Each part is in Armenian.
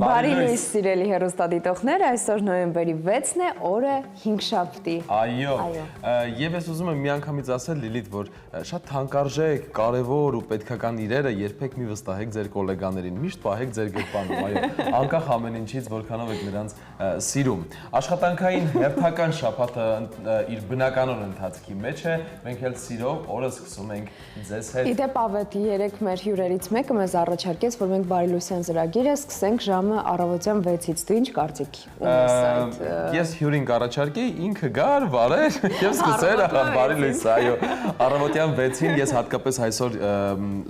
Բարի լույս սիրելի հեռուստադիտողներ, այսօր նոյեմբերի 6-ն է, օրը 5-շաբթի։ Այո, եւ ես ուզում եմ միանգամից ասել Լիլիթ, որ շատ թանկարժեք, կարեւոր ու պետքական իրերը երբեք մի վստահեք ձեր գոլեգաներին, միշտ պահեք ձեր գրպանում, այո, անկախ ամեն ինչից, որքանով եք նրանց սիրում։ Աշխատանքային հերթական շաբաթը իր բնականon ընթացքի մեջ է, մենք էլ սիրով օրը սկսում ենք ձեզ հետ։ Իդեպ ավետ երեք մեր հյուրերից մեկը մեզ առաջարկեց, որ մենք Բարի լույսյան ծրագիրը սկսենք ժամը առավոտյան 6-ից, դու ինչ կարծիք ունես այդ։ Ես հյուրին կառաջարկեի, ինքը գար, վարեր եւ սկսեր Բարի լույսը, այո, առավոտյան 6-ին ես հատկապես այսօր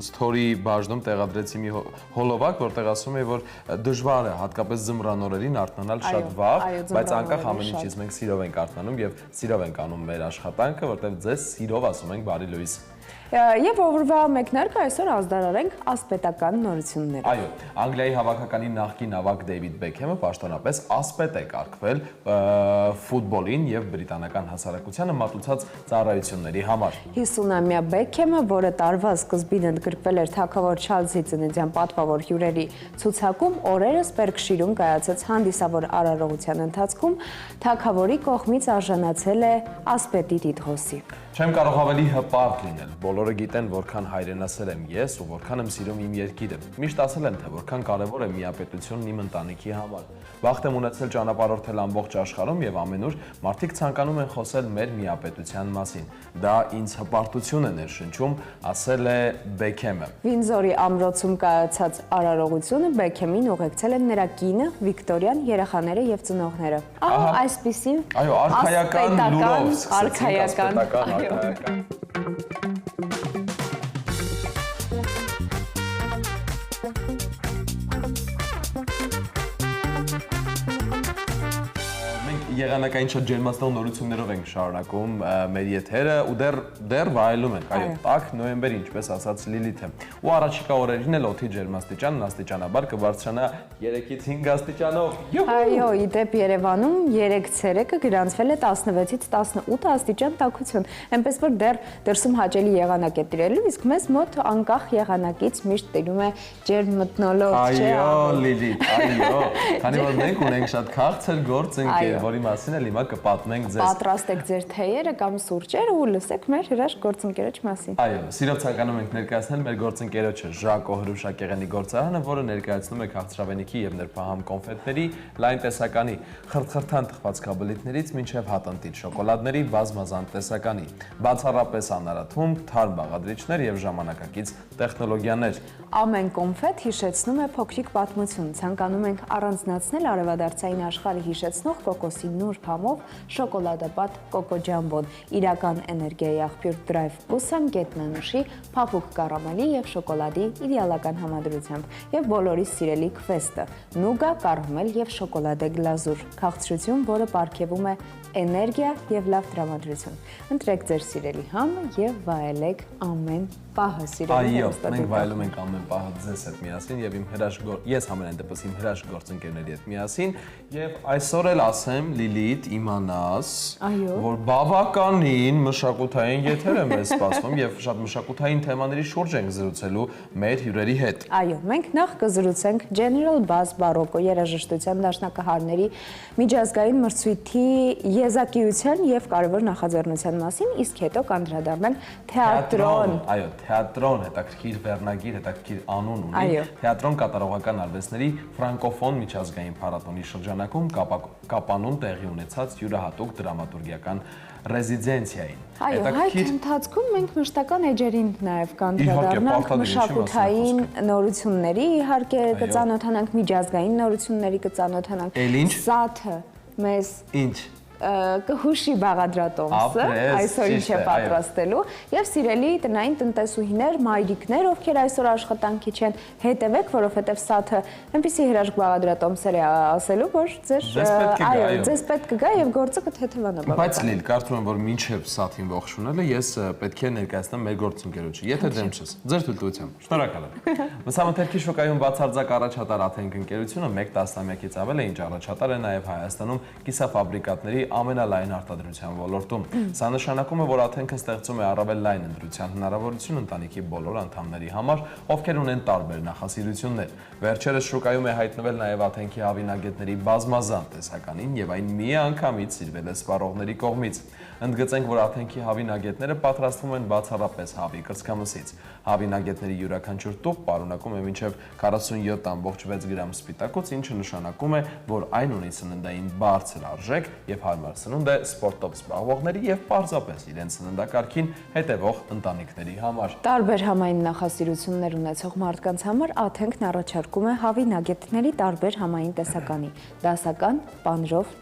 story բաժնում տեղադրեցի մի հոլովակ, որտեղ ասում էի, որ դժվար է հատկապես ձմռան օրերին արթնանալ շատ վաղ, բայց անկախ ամեն ինչից մենք սիրով ենք արթնանում եւ սիրով ենք անում մեր աշխատանքը, որտեղ ձեզ սիրով ասում ենք Բարի լույս։ Եվ օրվա մեկնարկը այսօր ազդարարենք ասպետական նորությունները։ Այո, Անգլիայի հավաքականի նախկին ավագ Դեյվիդ Բեքհեմը պաշտոնապես ասպետ է կարգվել ֆուտբոլին եւ բրիտանական հասարակությանը մատուցած ծառայությունների համար։ 50-ամյա Բեքհեմը, որը տարվա սկզբին ընդգրկվել էր թագավոր Չարլզի ծննդյան պատվավոր հյուրերի ցուցակում, օրերս Բերքշիրում կայացած հանդիսավոր արարողության ընթացքում թագավորի կողմից արժանացել է ասպետի տիտղոսի։ Չեմ կարող ավելի հպարտ լինել։ Բոլորը գիտեն, որքան հայրենասեր եմ ես ու որքան եմ սիրում իմ երկիրը։ Միշտ ասել են, թե որքան կարևոր է միապետությունն իմ ընտանիքի համար։ Վաղ եմ ունեցել ճանապարհորդել ամբողջ աշխարհում եւ ամենուր մարդիկ ցանկանում են խոսել մեր միապետության մասին։ Դա ինձ հպարտություն է ներշնչում, ասել է Բեքհեմը։ Վինձորի ամրոցում կայացած արարողությունը Բեքհեմին ուղեկցել են նրա կինը, Վիկտորիան, երեխաները եւ ծնողները։ Ահա այսպիսի այո, արքայական լուրով, արքայական եղանակային շատ ջերմացնող նորություններով ենք շարունակում մեր եթերը ու դեռ վայելում ենք, այո, տաք նոյեմբեր, ինչպես ասաց Լիլիթը։ Ու առաջիկա օրերին էլ օդի ջերմաստիճանն աստիճանաբար կբարձրանա 3-ից 5 աստիճանով։ Այո, իդեպ Երևանում 3 ցերեկը գրանցվել է 16-ից 18 աստիճան տաքություն, այնպես որ դրսում հաճելի եղանակ է տիրելու, իսկ մեզ մոտ անկախ եղանակից միշտ տիրում է ջերմ մթնոլորտ, չէ՞։ Այո, Լիլիթ, այո, քանի որ մենք ունենք շատ քաղցր գործընկեր, որի մասին էլ հիմա կպատմենք ձեզ։ Պատրաստեք ձեր թեյերը կամ սուրճերը ու լսեք մեր հրաշք գործընկերոջ մասին։ Այո, սիրով ցանկանում ենք ներկայացնել մեր գործընկերոջը Ժակո Հրուշակեղենի գործարանը, որը ներկայացնում է քաղցրավենիքի եւ նրբահամ կոնֆետների լայն տեսականի, խրթխրթան թխվածքաբլիթներից մինչեւ հատընտիր շոկոլադների բազմազան տեսականի, բացառապես անարաթում, թարմ բաղադրիչներ եւ ժամանակակից տեխնոլոգիաներ։ Ամեն կոնֆետ հիշեցնում է փոքրիկ պատմություն։ Ցանկանում ենք առանձնացնել արևադարձային աշխարհը հիշեցնող կոկոսի նուրբ համով շոկոլադապատ կոկո ջամբոն, իրական էներգիայի աղբյուր դրայվ բուսան գետնանուշի, փափուկ կարամելի եւ շոկոլադի իդեալական համադրությամբ եւ բոլորի սիրելի քվեստը՝ նուգա, կարամել եւ շոկոլադե գլազուր, քաղցրություն, որը պարգևում է էներգիա եւ լավ տրամադրություն։ Ընտրեք ձեր սիրելի համը եւ վայելեք ամեն պահը սիրելի հեռուստադիտող։ Այո, մենք վայելում ենք ամեն պահը ձեզ հետ միասին եւ իմ ես ամենայն դեպս իմ հրաշք գործընկերների հետ միասին եւ այսօր էլ ասեմ Լիլիթ իմանաս, որ բավականին մշակութային եթեր է մեզ սպասվում եւ շատ մշակութային թեմաների շուրջ ենք զրուցելու մեր հյուրերի հետ։ Այո, մենք նախ կզրուցենք General Bass Barocco երաժշտության դաշնակահարների միջազգային մրցույթի եզակիության եւ կարևոր նախաձեռնության մասին, իսկ հետո կանդրադառնանք թեատրոն։ Այո, թեատրոն հետաքրքիր վերնագիր, հետաքրքիր անուն ունի։ Թեատրոն կատարողական արվեստների ֆրանկոֆոն միջազգային փառատոնի շրջանակում Կապանում տեղի ունեցած յուրահատուկ դրամատուրգիական ռեզիդենցիային։ Այո, այդ ընթացքում մենք մշտական էջերին նաև կանդրադառնանք մշակութային նորությունների, իհարկե կծանոթանանք միջազգային նորությունների, կծանոթանանք Սաթը մեզ ինչ կհուշի բաղադրատոմսը, այսօր ինչ է պատրաստելու, եւ սիրելի տնային տնտեսուհիներ, մայրիկներ, ովքեր այսօր աշխատանքի չեն, հետևեք, որովհետեւ Սաթը այնպիսի հրաշք բաղադրատոմսեր է ասելու, որ ձեզ պետք կգա եւ գործը կթեթևանա բավական։ Բայց Լիլ, կարծում եմ, որ մինչև Սաթին ողջունելը ես պետք է ներկայացնեմ մեր գործընկերոջը, եթե դեմ չես։ Ձեր թույլտվությամբ։ Շնորհակալ եմ։ Մսամթերքի շուկայում բացարձակ առաջատար Աթենք ընկերությունը 1 տասնամյակից ավել է ինչ առաջատար է նաեւ Հայաստանում կիսաֆաբրիկատների ամենալայն արտադրության ոլորտում։ Սա նշանակում է, որ Աթենքը ստեղծում է առավել լայն ընտրության հնարավորություն ընտանիքի բոլոր անդամների համար, ովքեր ունեն տարբեր նախասիրություններ։ Վերջերս շուկայում է հայտնվել նաեւ Աթենքի հավինագետների բազմազան տեսականին եւ այն միանգամից սիրվել է սպառողների կողմից։ Ընդգծենք, որ Աթենքի հավինագետները պատրաստվում են բացառապես հավի կրծքամսից։ Հավինագետների յուրաքանչյուր տուփ պարունակում է մինչև 47.6 գրամ սպիտակոց, ինչը նշանակում է, որ այն ունի սննդային բարձր արժեք եւ հարմար սնունդ է սպորտով զբաղվողների եւ պարզապես իրենց սննդակարգին հետեւող ընտանիքների համար։ Տարբեր համային նախասիրություններ ունեցող մարդկանց համար Աթենքն առաջարկում է հավինագետների տարբեր համային տեսականի՝ դասական, պանրով,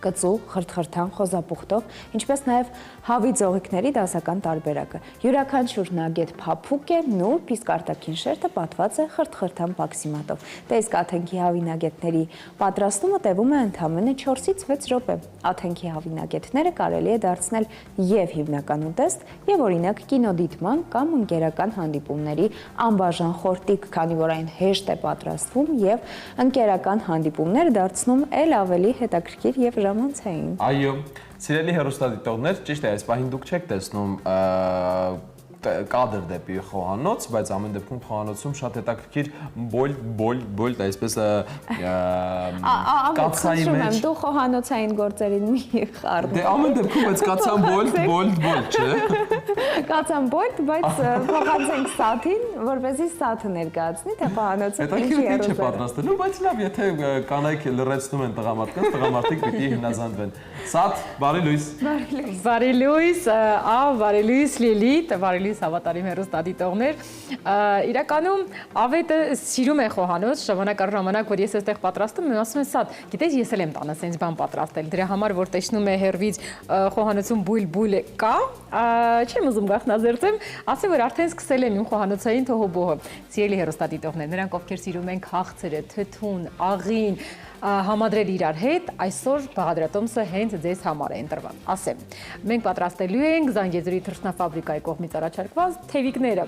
կծու, խրթխրթան, խոզապուխտով, ինչպես նաև հավի ձողիկների դասական տարբերակը։ Յուրաքանչյուր նագետ փափուկ է, նուրբ, իսկ արտաքին շերտը պատված է խրթխրթան պաքսիմատով։ Դե իսկ Աթենքի հավինագետների պատրաստումը տևում է ընդամենը 4-ից 6 րոպե։ Աթենքի հավինագետները կարելի է դարձնել եւ հիմնական ուտեստ, եւ օրինակ կինոդիտման կամ ընկերական հանդիպումների անբաժան խորտիկ, քանի որ այն հեշտ է պատրաստվում եւ ընկերական հանդիպումները դարձնում էլ ավելի հետաքրքիր եւ ժամանցային։ Այո, սիրելի հեռուստադիտողներ, ճիշտ է, այս պահին դուք չեք տեսնում կադր դեպի խոհանոց, բայց ամեն դեպքում խոհանոցում շատ հետաքրքիր բոլտ, այսպես կացայի մեջ։ Դու խոհանոցային գործերին մի խառն։ Դե ամեն դեպքում այս կացան բոլտ, չէ։ Կացան բոլտ, բայց փոխանցենք Սաթին, որպեսզի Սաթը ներկայացնի, թե խոհանոցը ինչի է ռոզը։ Պատրաստելու, բայց լավ, եթե կանայք լրացնում են տղամարդկանց, տղամարդիկ պիտի հնազանդվեն։ Սաթ, բարի լույս։ Բարի լույս, բարի լույս Լիլիթ, բարի լույս հավատարիմ հեռուստադիտողներ։ Իրականում Ավետը սիրում է խոհանոց, ժամանակ առ ժամանակ, որ ես այստեղ պատրաստում եմ, ասում եմ Սաթ, գիտես, ես էլ եմ տանը սենց բան պատրաստել։ Դրա համար, որ տեսնում է հերվից խոհանոցում բույլ կա, չեմ ուզում գաղտնազերծեմ, ասեմ, որ արդեն սկսել եմ իմ խոհանոցային թոհոբոհը։ Սիրելի հեռուստադիտողներ, նրանք ովքեր սիրում են քաղցրը, թթուն, աղին, համադրել իրար հետ, այսօր բաղադրատոմսը հենց ձեզ համար է ընտրված։ Ասեմ, մենք պատրաստելու ենք Զանգեզուրի թռչնաֆաբրիկայի կողմից առաջարկված թևիկները,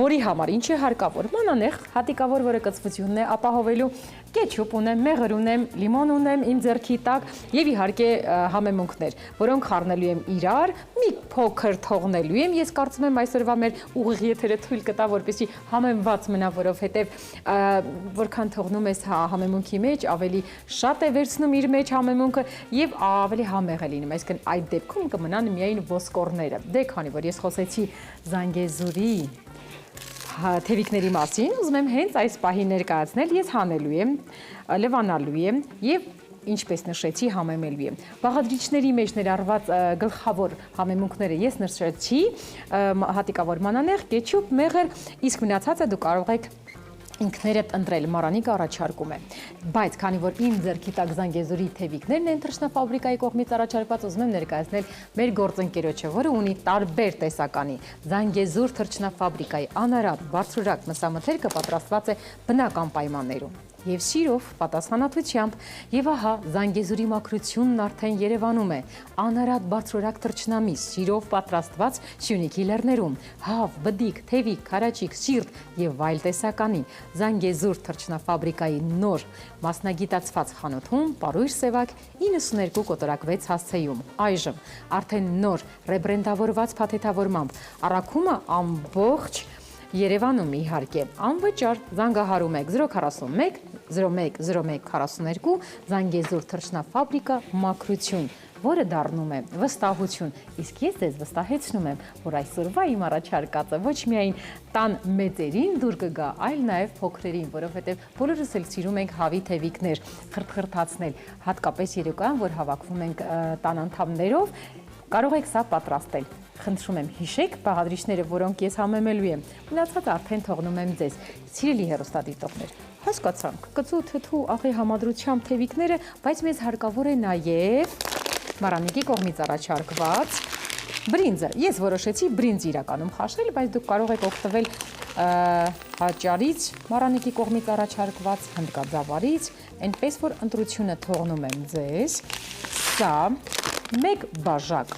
որի համար ինչ է հարկավոր, մանանեխ, հատիկավոր, որը կծվությունն է ապահովելու, կեչուպ ունեմ, մեղր ունեմ, լիմոն ունեմ իմ ձեռքի տակ եւ իհարկե համեմունքներ, որոնք խառնելու եմ իրար, մի փոքր թողնելու եմ, ես կարծում եմ այսօրվա մեր ուղիղ եթերը թույլ կտա, որպեսզի համեմված մնա, որովհետեւ որքան թողնում ես համեմունքի մեջ, ավելի շատ է վերցնում իր մեջ համեմունքը եւ ավելի համեղ է լինում, այսինքն այդ դեպքում կմնան միայն ոսկորները։ Դե քանի որ ես խոսեցի Զանգեզուրի թևիկների մասին, ուզում եմ հենց այս պահին ներկայացնել, ես հանելու եմ, լվանալու եմ եւ ինչպես նշեցի, համեմելու եմ։ Բաղադրիչների մեջ ներառված գլխավոր համեմունքները ես նշեցի, հատիկավոր մանանեխ, կեչուպ, մեղր, իսկ մնացածը դուք կարող եք ինքներդ ընտրել, Մարանիկը առաջարկում է, բայց քանի որ իմ ձեռքի տակ Զանգեզուրի թևիկներն են թռչնաֆաբրիկայի կողմից առաջարկված, ուզում եմ ներկայացնել մեր գործընկերոջը, որը ունի տարբեր տեսականի Զանգեզուր թռչնաֆաբրիկայի անարատ, բարձրորակ մսամթերքը պատրաստված է բնական պայմաններում եւ սիրով, պատասխանատվությամբ, եւ ահա Զանգեզուրի մաքրությունն արդեն Երևանում է, անարատ բարձրորակ թռչնամիս, սիրով պատրաստված Սյունիքի լեռներում, հավ, բդիկ, թևիկ, քարաչիկ, սիրտ եւ այլ տեսականի Զանգեզուր թռչնաֆաբրիկայի նոր մասնագիտացված խանութում Պարույր Սևակ 92 կոտորակ 6 հասցեում։ Այժմ արդեն նոր ռեբրենդավորված փաթեթավորմամբ առաքումը ամբողջ Երևանում իհարկե անվճար զանգահարում եք 041 01 01 42 Զանգեզուր թռչնաֆաբրիկա մաքրություն, որը դառնում է վստահություն, իսկ ես ձեզ վստահեցնում եմ, որ այսօրվա իմ առաջարկածը ոչ միայն տան մեծերին դուր կգա, այլ նաև փոքրերին, որովհետև բոլորս էլ սիրում ենք հավի թևիկներ խրթխրթացնել, հատկապես երեկոյան, որ հավաքվում ենք տան անդամներով, կարող եք սա պատրաստել։ Խնդրում եմ հիշեք բաղադրիչները, որոնք ես համեմելու եմ, մնացածը արդեն թողնում եմ ձեզ։ Սիրելի հեռուստադիտողներ, հասկացանք, կծու, թթու, աղի համադրությամբ թևիկները, բայց մեզ հարկավոր է նաև Մարանիկի կողմից առաջարկված բրինձը։ Ես որոշեցի բրինձ իրականում խաշել, բայց դուք կարող եք օգտվել հաճարից, Մարանիկի կողմից առաջարկված հնդկաձավարից, այնպես որ ընտրությունը թողնում եմ ձեզ։ Սա 1 բաժակ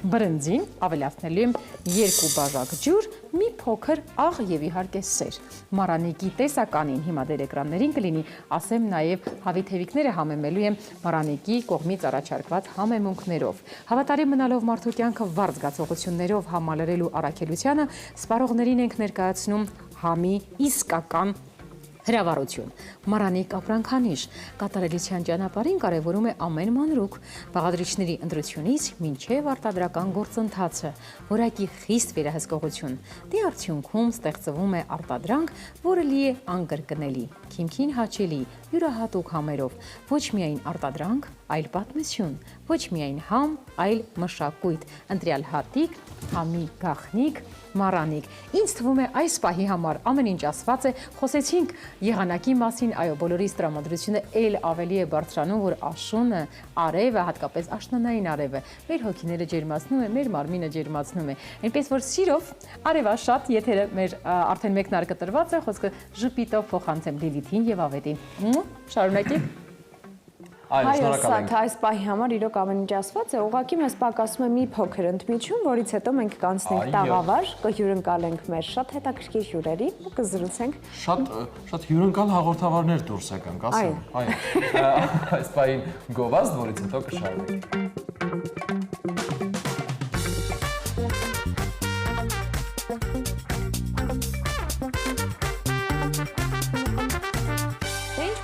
բրինձին, ավելացնելու եմ 2 բաժակ ջուր, մի փոքր աղ եւ իհարկե սեր։ Մարանիկի տեսականին հիմա դեր էկրաններին կլինի, ասեմ նաեւ հավիթևիկները համեմելու եմ Մարանիկի կողմից առաջարկված համեմունքներով։ Հավատարիմ մնալով մարդու կյանքը վառ զգացողություններով համալրելու առաքելությանը, սպառողներին ենք ներկայացնում համի իսկական հրավառություն։ Մարանիկ ապրանքանիշ կատարելության ճանապարհին կարևորում է ամեն մանրուք, բաղադրիչների ընտրությունից մինչև արտադրական գործընթացը, որակի խիստ վերահսկողություն։ Դե արդյունքում ստեղծվում է արտադրանք, որը լի է անկրկնելի, քիմքին հաճելի, յուրահատուկ համերով, ոչ միայն արտադրանք, այլ պատմություն, ոչ միայն համ, այլ մշակույթ, ընտրյալ հատիկ, համի գաղտնիք, Մարանիկ։ Ինձ թվում է այս պահի համար ամեն ինչ ասված է, խոսեցինք եղանակի մասին, այո, բոլորիս տրամադրությունը էլ ավելի է բարձրանում, որ աշունը, արևը, հատկապես աշնանային արևը, մեր հոգիները ջերմացնում է, մեր մարմինը ջերմացնում է։ Այնպես որ սիրով արևաշատ եթերը մեր արդեն մեկնարկը տրված է, խոսքը ժպիտով փոխանցեմ Լիլիթին եւ Ավետին։ Շարունակի։ Այո, շնորհակալ ենք։ Այս պահի համար իրոք ամեն ինչ ասված է, ուղղակի մեզ պակասում է մի փոքր ընդմիջում, որից հետո մենք կանցնենք տաղավար, կհյուրընկալենք մեր շատ հետաքրքիր հյուրերի ու կզրուցենք։ Շատ հյուրընկալ հաղորդավարներ դուրս եկան, ասեմ։ Այո։ Այս պահին գովազդ, որից հետո կշարունակենք։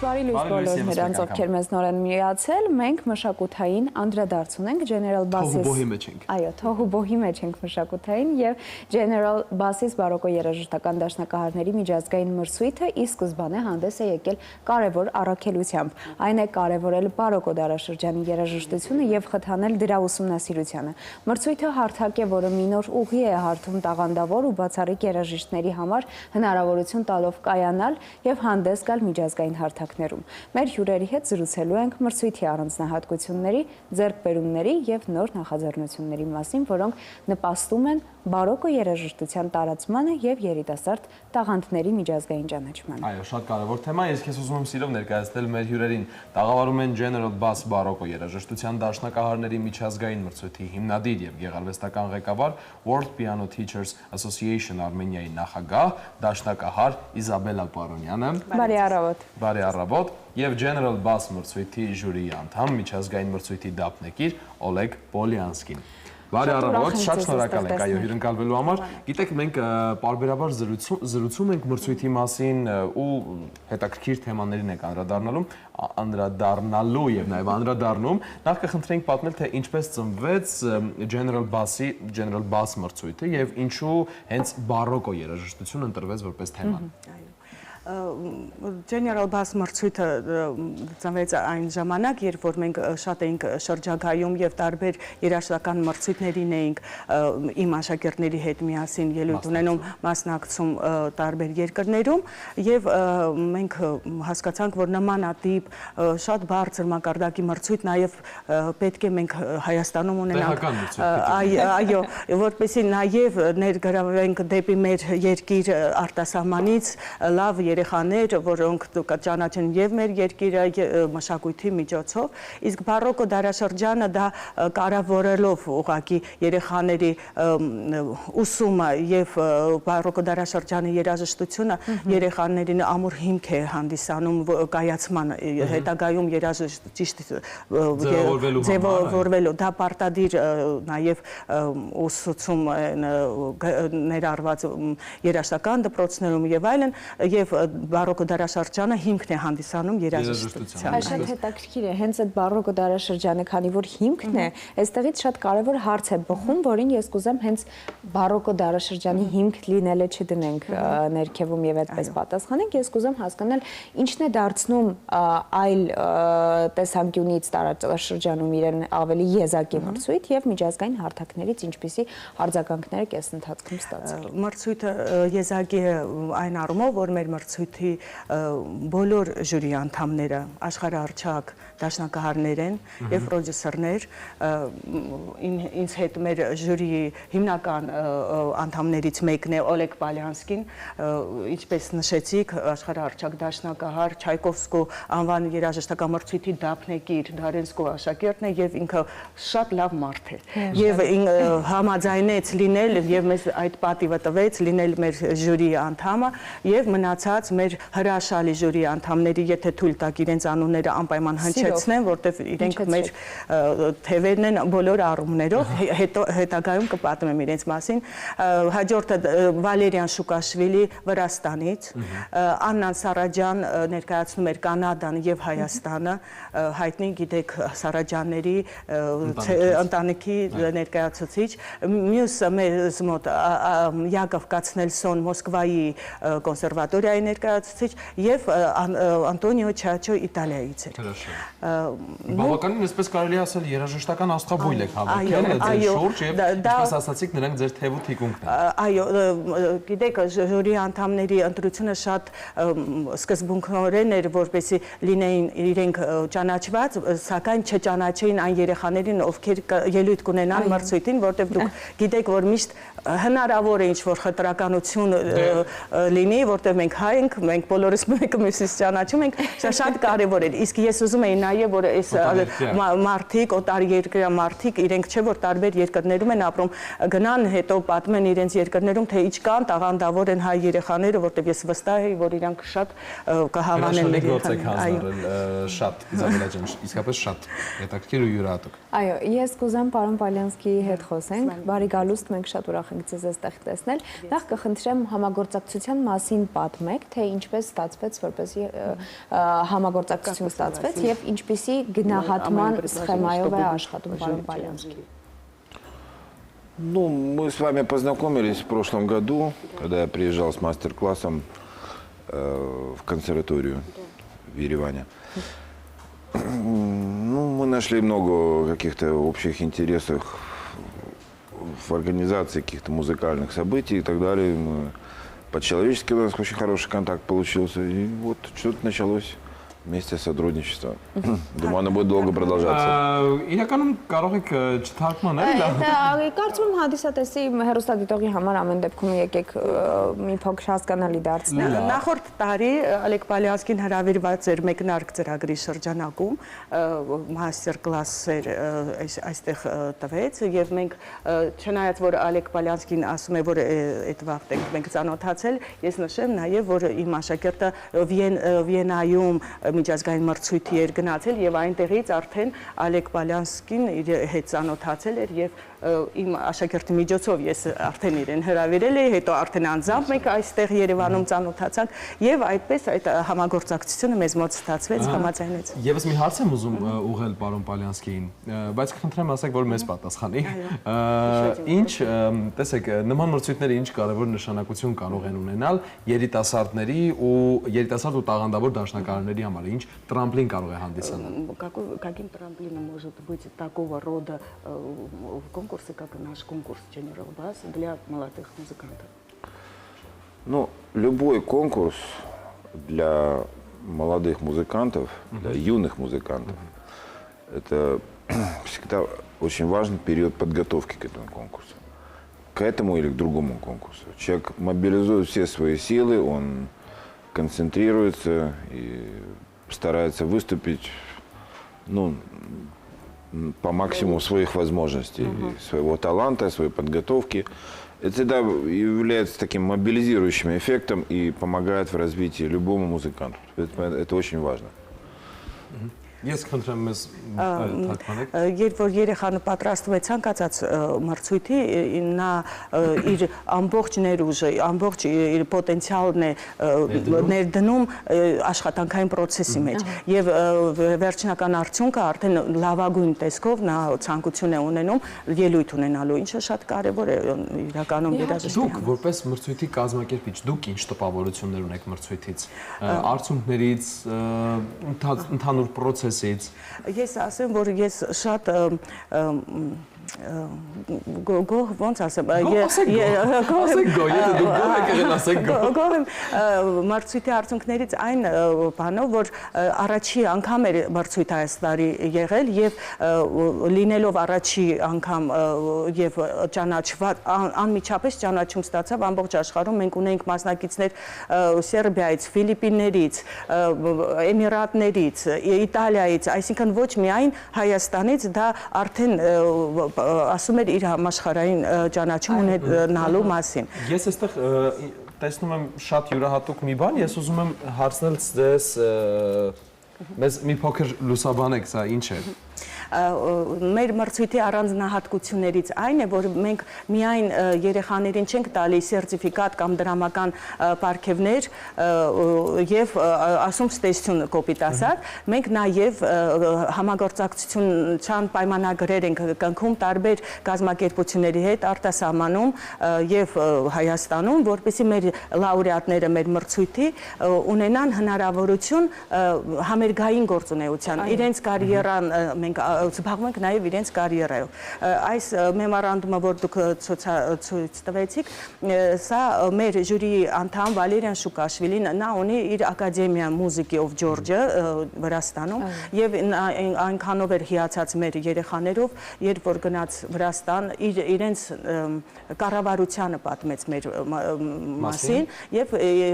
Բարի լույս բոլոր նրանց, ովքեր մեզ նոր են միացել, մենք մշակութային անդրադարձ ունենք General Bass-ից։ Թոհուբոհի մեջ ենք։ Այո, թոհուբոհի մեջ ենք մշակութային եւ General Bass-ից բարոկո երաժշտական դաշնակահարների միջազգային մրցույթը ի սկզբանե հանդես է եկել կարևոր առաքելությամբ։ Այն է կարևորել բարոկո դարաշրջանի երաժշտությունը եւ խթանել դրա ուսումնասիրությանը։ Մրցույթը հարթակ է, որը մի նոր ուղի է հարթում տաղանդավոր ու բացառիկ երաժիշտների համար հնարավորություն տալով կայանալ եւ հանդես գալ միջազգային հարթակներում։ Մեր հյուրերի հետ զրուցելու ենք մրցույթի առանձնահատկությունների, ձեռքբերումների եւ նոր նախաձեռնությունների մասին, որոնք նպաստում են բարոկո երաժշտության տարածմանը եւ երիտասարդ տաղանդների միջազգային ճանաչմանը։ Այո, շատ կարևոր թեմա, ես քեզ ուզում եմ սիրով ներկայացնել մեր հյուրերին։ Տաղավարում են General Bass բարոկո երաժշտության դաշնակահարների միջազգային մրցույթի հիմնադիր եւ գեղարվեստական ղեկավար World Piano Teachers Association Armenia-ի նախագահ, դաշնակահար Իզաբելա Պարոնյանը։ Բարի առավոտ։ Բարի առավոտ եւ General Bass մրցույթի ժյուրիի անդամ, միջազգային մրցույթի դափնեկիր Օլեգ Պոլյանսկին։ Բարի առավոտ, շատ շնորհակալ ենք այո հյուրընկալվելու համար։ Գիտեք, մենք պարբերաբար զրուցում ենք մրցույթի մասին ու հետաքրքիր թեմաներին ենք անդրադառնալու եւ նաեւ անդրադառնում։ Նախ կխնդրենք պատմել, թե ինչպես ծնվեց General Bass մրցույթը եւ ինչու հենց բարոկո երաժշտությունը ընտրվեց որպես թեմա։ General Bass մրցույթը ծնվեց այն ժամանակ, երբ որ մենք շատ էինք շրջագայում եւ տարբեր երաժշտական մրցույթներին էինք իմ աշակերտների հետ միասին ելույթ ունենում, մասնակցում տարբեր երկրներում եւ մենք հասկացանք, որ նմանատիպ շատ բարձր մակարդակի մրցույթ նաեւ պետք է մենք Հայաստանում ունենանք։ Այո, որպեսզի նաեւ ներգրավենք դեպի մեր երկիր արտասահմանից լավ երեխաներ, որոնք ճանաչեն եւ մեր երկիրը մշակույթի միջոցով, իսկ բարոկո դարաշրջանը դա կարևորելով ուղղակի երեխաների ուսումը եւ բարոկո դարաշրջանի երաժշտությունը երեխաներին ամուր հիմք է հանդիսանում կայացման հետագայում երաժշտիչ ձևավորվելու, դա պարտադիր նաեւ ուսուցում ներառված երաժշտական դպրոցներում եւ այլն եւ բարոկո դարաշրջանը հիմքն է հանդիսանում երաժշտության։ Այս շատ հետաքրքիր է, հենց այդ բարոկո դարաշրջանը, քանի որ հիմքն է, այստեղից շատ կարևոր հարց է բխում, որին ես կուզեմ հենց բարոկո դարաշրջանի հիմք լինելը չդնենք ներքևում եւ այդպես պատասխանենք, ես կուզեմ հասկանալ ինչն է դարձնում այլ տեսանկյունից տարածաշրջանում իրեն ավելի եզակի մրցույթ եւ միջազգային հարթակներից ինչպիսի արձագանքներ է կես ընթացքում ստացել։ Մրցույթը եզակի է այն առումով, որ մեր մրցույթը մրցույթի բոլոր ժյուրի անդամները, աշխարհահռչակ դաշնակահարներ են եւ պրոդյուսերներ, ինձ հետ մեր ժյուրիի հիմնական անդամներից մեկն է Օլեգ Պալյանսկին, ինչպես նշեցիք, աշխարհահռչակ դաշնակահար, Չայկովսկու անվան երաժշտական մրցույթի դափնեկիր, Դարենսկու աշակերտն է եւ ինքը շատ լավ մարդ է եւ համաձայնեց լինել եւ մեզ այդ պատիվը տվեց լինել մեր ժյուրիի անդամը եւ մնացած մեր հրաշալի ժյուրիի անդամների եթե թույլ տաք իրենց անունները անպայման հնչեցնեն, որտեվ իրենք մեր թևերն են բոլոր առումներով, հետագայում կպատմեմ իրենց մասին։ Հաջորդը Վալերիան Շուկաշվիլի Վրաստանից, Աննան Սարաջան ներկայացնում էր Կանադան եւ Հայաստանը, հայտնի գիտեք Սարաջանների ընտանիքի ներկայացուցիչ, մյուսը մեզ մոտ Յակով Կացնելսոն Մոսկվայի կոնսերվատորիայի ներկայացուցիչ եւ Անտոնիո Չաչո Իտալիայից էր։ Բավականին այսպես կարելի ասել երաժշտական աստղաբույլ եք հավաքել ձեր շուրջ եւ ինչպես ասացիք նրանք ձեր թև ու թիկունքն են։ Այո, գիտեք ժյուրի անդամների ընտրությունը շատ սկզբունքորեն էր, որպեսզի լինեին իրենք ճանաչված, սակայն չճանաչեին այն երեխաներին, ովքեր ելույթ կունենան մրցույթին, որտեղ դուք գիտեք, որ միշտ հնարավոր է ինչ-որ խտրականություն լինի, որտեղ մենք հայ ենք, մենք բոլորս մեկը մյուսից ճանաչում ենք, շատ կարևոր է։ Իսկ ես ուզում եի նաև, որ այս մարդիկ, օտարերկրյա մարդիկ, իրենք չէ որ տարբեր երկրներում են ապրում, գնան հետո պատմեն իրենց երկրներում, թե ինչ կան, տաղանդավոր են հայ երեխաները, որտեղ ես վստահ եմ, որ իրանք շատ կհավանեն մեր երեխաներին։ Շատ, Իզաբելա ջան, իսկապես շատ հետաքրքիր ու յուրահատուկ։ Այո, ես կուզեմ պարոն Պալյանսկիի հետ խոսենք, բարի գալուստ, մենք շատ ուրախ ենք ձեզ այստեղ տեսնել։ Նախ կխնդրեմ համագործակցության մասին պատմեք, թե ինչպես ստացվեց, որպեսզի համագործակցություն ստացվեց եւ ինչպիսի գնահատման սխեմայով է աշխատում պարոն Պալյանսկի։ Ну, мы с вами познакомились в прошлом году, когда я приезжал с мастер-классом в консерваторию в Ереване. Ну, мы нашли много каких-то общих интересов в организации каких-то музыкальных событий и так далее. По-человечески у нас очень хороший контакт получился. И вот что-то началось вместе сотрудничество. Думаю, оно будет долго продолжаться. Իրականում կարող եք չթարգմանել դա։ Կարծում եմ հանդիսատեսի հեռուստադիտողի համար ամեն դեպքում եկեք մի փոքր հասկանալի դարձնել։ Նախորդ տարի Օլեգ Պալյանսկին հրավիրված էր մեկնարկ ծրագրի շրջանակում, մաստեր-կլասեր այստեղ տվեց եւ մենք չնայած որ Օլեգ Պալյանսկին ասում է որ այդ վաղտ ենք ծանոթացել, ես նշեմ նաեւ որ իմ աշակերտը Վիեննայում միջազգային մրցույթի էր գնացել եւ այնտեղից արդեն Օլեգ Պալյանսկին իր հետ ծանոթացել էր եւ իմ աշակերտի միջոցով ես արդեն իրեն հրավիրել էի, հետո արդեն անձամբ մենք այստեղ Երևանում ծանոթացանք եւ այդպես այդ համագործակցությունը մեզ մոտ ստացվեց, համաձայնեց։ Եվս մի հարց եմ ուզում ուղղել պարոն Պալյանսկիին, բայց կխնդրեմ ասեք, որ մեզ պատասխանի։ Ինչ, տեսեք, նման մրցույթները ինչ կարևոր նշանակություն կարող են ունենալ երիտասարդների ու երիտասարդ ու տաղանդավոր դաշնակահարների համար, ինչ տրամպլին կարող է հանդիսանալ։ Каким трамплином может быть такого рода конкурсы, как наш конкурс General Bass для молодых музыкантов? Ну, любой конкурс для молодых музыкантов, для юных музыкантов, это всегда очень важный период подготовки к этому конкурсу. К этому или к другому конкурсу. Человек мобилизует все свои силы, он концентрируется и старается выступить, ну, по максимуму своих возможностей, своего таланта, своей подготовки. Это всегда является таким мобилизирующим эффектом и помогает в развитии любому музыканту. Это очень важно. Ես խնդրեմ մեզ թարգմանեք։ Երբ որ երեխան պատրաստվում է ցանկացած մրցույթի, նա իր ամբողջ ներուժը, ամբողջ իր պոտենցիալն է ներդնում աշխատանքային process-ի մեջ եւ վերջնական արդյունքը արդեն լավագույն տեսքով նա ցանկություն է ունենում ելույթ ունենալու, ինչը շատ կարեւոր է իրականում երաժշտի համար։ Դուք որպես մրցույթի կազմակերպիչ, դուք ինչ տպավորություններ ունեք մրցույթից, արդյունքներից, ընդհանուր process-ից։ Ես ասեմ, որ ես շատ գող ոնց ասեմ մրցույթի արդյունքներից այն բանով որ առաջի անգամ էր մրցույթ այս տարի եղել եւ լինելով առաջի անգամ եւ ճանաչված անմիջապես ճանաչում ստացավ ամբողջ աշխարհում մենք ունենք մասնակիցներ Սերբիայից, Ֆիլիպիններից, Էմիրատներից, Իտալիայից, այսինքն ոչ միայն Հայաստանից դա արդեն ասում էր իր համաշխարհային ճանաչում ունենալու մասին։ Ես այստեղ տեսնում եմ շատ յուրահատուկ մի բան, ես ուզում եմ հարցնել ձեզ մեզ մի փոքր լուսաբանեք, սա ինչ է։ Մեր մրցույթի առանձնահատկություններից այն է, որ մենք միայն երեխաներին չենք տալի սերտիֆիկատ կամ դրամական պարգևներ եւ ասում ստեսություն կոպիտ ասած, մենք նաեւ համագործակցության պայմանագրեր ենք կնքում տարբեր կազմակերպությունների հետ արտասահմանում եւ Հայաստանում, որպեսզի մեր լաուրեատները մեր մրցույթի ունենան հնարավորություն համերգային գործունեության, իրենց կարիերան մենք զբաղվում ենք նաև իրենց կարիերայով։ Այս մեմորանդումը, որ դուք ցույց տվեցիք, սա մեր ժյուրիի անդամ Վալերիան Շուկաշվիլին, նա ունի իր ակադեմիա մուզիկի of Georgia Վրաստանում եւ այնքանով էր հիացած մեր երեխաներով, երբ որ գնաց Վրաստան, իրենց կառավարությանը պատմեց մեր մասին եւ